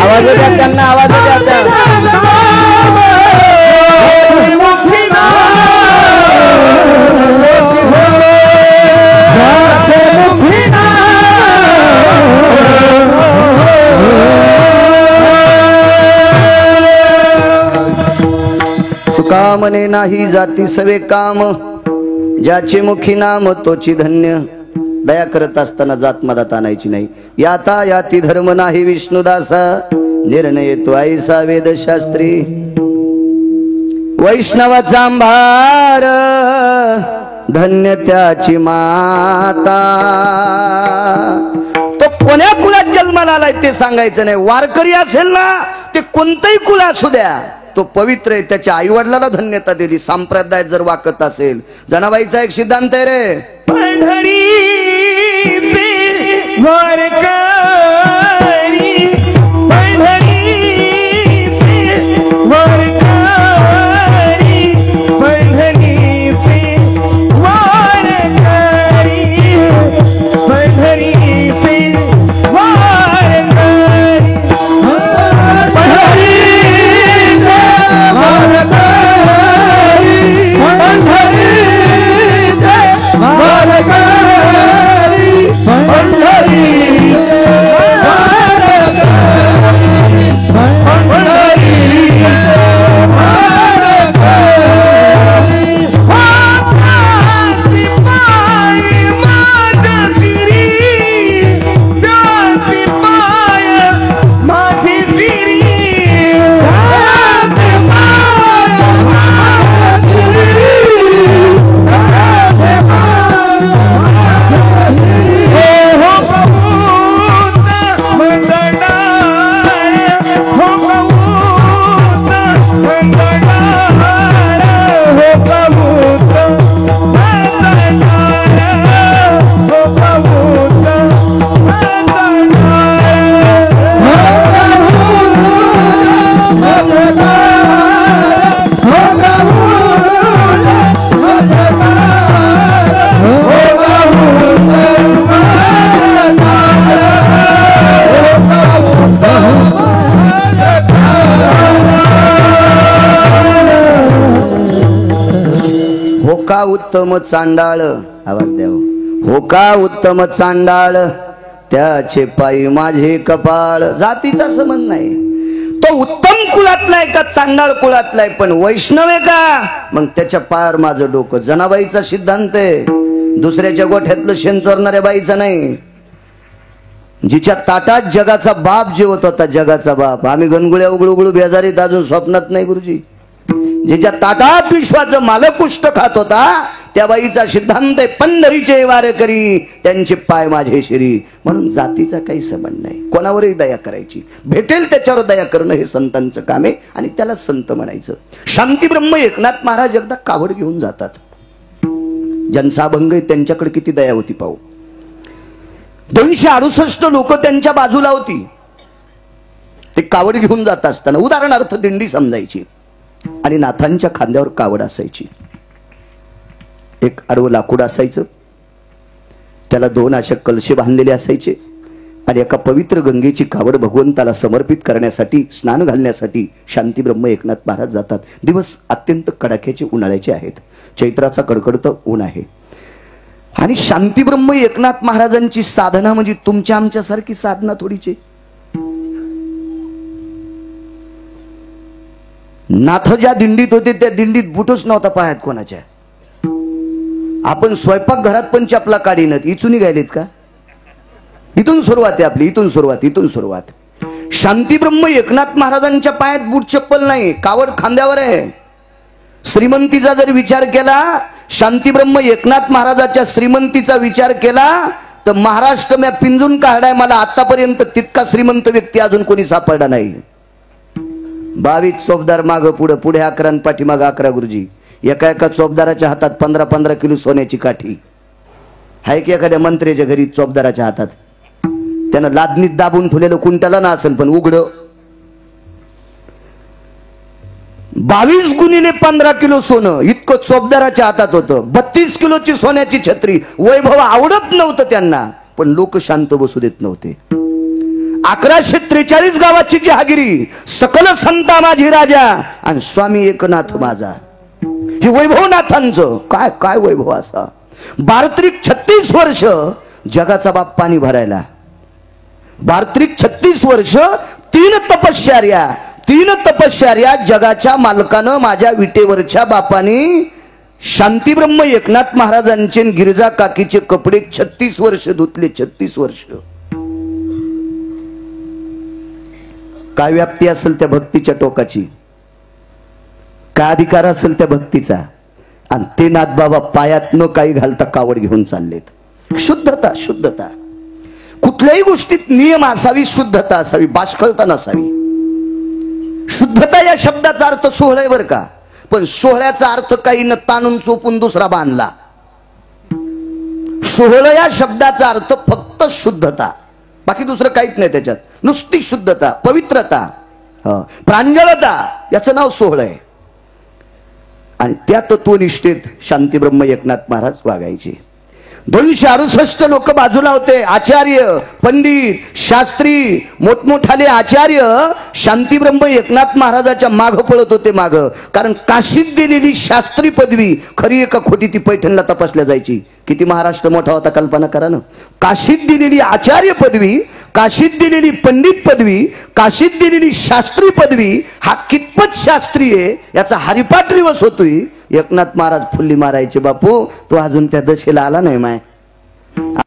आवाज द्या त्यांना, आवाज द्या. सुकामने नाही जाती सवे काम, ज्याचे मुखी नाम तोची धन्य. दया करत असताना जात मदात आणायची नाही. याता याती धर्म नाही विष्णुदासा, निर्णय तो ऐसा वेदशास्त्री. वैष्णवाचा अंभार धन्य त्याची माता. तो कोण्या कुलात जन्माला आलाय ते सांगायचं नाही. वारकरी असेल ना, ते कोणतंही कुल असू द्या, तो पवित्र आहे. त्याच्या आई वडिलाला धन्यता दिली. संप्रदाय जर वाकत असेल, जनाबाईचा एक सिद्धांत आहे रे, पंढरी वारकरी, पंढरी वारकरी, पंढरी वारकरी, पंढरी पंढरी उत्तम चांडाळ, आवाज द्या हो का उत्तम चांडाळ, त्याचे पायी माझे कपाळ. जातीचा संबंध नाही, तो उत्तम कुळातला आहे का चांडाळ कुळातला आहे, पण वैष्णव आहे का मग त्याच्या पायावर माझं डोकं. जनाबाईचा सिद्धांत आहे, दुसऱ्याच्या गोठ्यातलं शेण चोरणाऱ्या बाईचा नाही. जिच्या ताटात जगाचा बाप जेवत होता, जगाचा बाप. आम्ही गणगुळ्या उघडू उघडू बेजारीत अजून स्वप्नात नाही गुरुजी. जिच्या ताटात विश्वाचं मालक उष्ट खात होता त्या बाईचा सिद्धांत आहे, पंढरीचे वारे करी त्यांचे पाय माझे शिरी. म्हणून जातीचा काही संबंध नाही, कोणावरही दया करायची, भेटेल त्याच्यावर दया करणं हे संतांचं काम आहे आणि त्याला संत म्हणायचं. शांतीब्रह्म एकनाथ महाराज एकदा कावड घेऊन जातात. ज्यांचा अभंग आहे त्यांच्याकडे किती दया होती पाहू. 268 लोक त्यांच्या बाजूला होती. ते कावड घेऊन जात असताना उदाहरणार्थ दिंडी समजायची आणि नाथांच्या खांद्यावर कावड असायची. एक आडवं लाकूड असायचं, त्याला 2 अशा कलशे बांधलेले असायचे आणि एका पवित्र गंगेची कावड भगवंताला समर्पित करण्यासाठी, स्नान घालण्यासाठी शांतीब्रह्म एकनाथ महाराज जातात. दिवस अत्यंत कडाक्याचे उन्हाळ्याचे आहेत, चैत्राचा कडकडतं ऊन आहे आणि शांतीब्रह्म एकनाथ महाराजांची साधना म्हणजे तुमच्या आमच्यासारखी साधना थोडीची. नाथ ज्या दिंडीत होते त्या दिंडीत बुटच नव्हता पायात कोणाच्या. आपण स्वयंपाक घरात पण चपला काढीनत, इचून निघालेत का? इथून सुरुवात आहे आपली, इथून सुरुवात. शांतीब्रह्म एकनाथ महाराजांच्या पायात बूट चप्पल नाही, कावड खांद्यावर आहे. श्रीमंतीचा जर विचार केला, शांतीब्रह्म एकनाथ महाराजाच्या श्रीमंतीचा विचार केला तर महाराष्ट्र मी पिंजून काढाय, मला आतापर्यंत तितका श्रीमंत व्यक्ती अजून कोणी सापडला नाही. 22 चोपदार माग पुढे 11 आणि पाठीमाग 11 गुरुजी. एका चोपदाराच्या हातात 15-15 किलो सोन्याची काठी आहे की एखाद्या मंत्र्याच्या घरी चोपदाराच्या हातात. त्यानं लादणीत दाबून ठेवलेलं कुंटाला ना असेल पण उघड. 22 गुणिले 15 किलो सोनं इतकं चोपदाराच्या हातात होतं. 32 किलोची सोन्याची छत्री. वैभव आवडत नव्हतं त्यांना, पण लोक शांत बसू देत नव्हते. 1143 गावाची जहागिरी, सकल संता माझी राजा आणि स्वामी एकनाथ माझा. हे वैभवनाथांचं काय काय वैभव असा. 36 वर्ष जगाचा बाप पाणी भरायला. 36 वर्ष 3 तपश्चर्या जगाच्या मालकानं माझ्या विटेवरच्या बापानी शांतीब्रह्म एकनाथ महाराजांचे गिरिजा काकीचे कपडे 36 वर्ष धुतले. 36 वर्ष. काय व्याप्ती असेल त्या भक्तीच्या टोकाची, काय अधिकार असेल त्या भक्तीचा. आणि ते नाथ बाबा पायात न काही घालता कावड घेऊन चाललेत. शुद्धता. कुठल्याही गोष्टीत नियम असावी, शुद्धता असावी, बाष्कळता नसावी. शुद्धता या शब्दाचा अर्थ सोहळा बर का, पण सोहळ्याचा अर्थ काही न ताणून चोपून दुसरा बांधला. सोहळा या शब्दाचा अर्थ फक्त शुद्धता, बाकी दुसरं काहीच नाही त्याच्यात. नुसती शुद्धता, पवित्रता, प्रांजळता, याचं नाव सोहळा आहे. आणि त्या तत्वनिष्ठेत शांतीब्रह्म एकनाथ महाराज वागायचे. 268 लोक बाजूला होते. आचार्य, पंडित, शास्त्री, मोठमोठाले आचार्य शांतीब्रह्म एकनाथ महाराजाच्या माग पळत होते. माग, कारण काशीत दिलेली शास्त्री पदवी खरी एका खोटी ती पैठणला तपासल्या जायची. किती महाराष्ट्र मोठा होता कल्पना करा ना. काशीत दिलेली आचार्य पदवी, काशीत दिलेली पंडित पदवी, काशीत दिलेली शास्त्री पदवी, हा कितपत शास्त्रीय आहे याचा हरिपाठ दिवस होतोय. एकनाथ महाराज फुल्ली मारायचे, बापू तो अजून त्या दशेला आला नाही माय.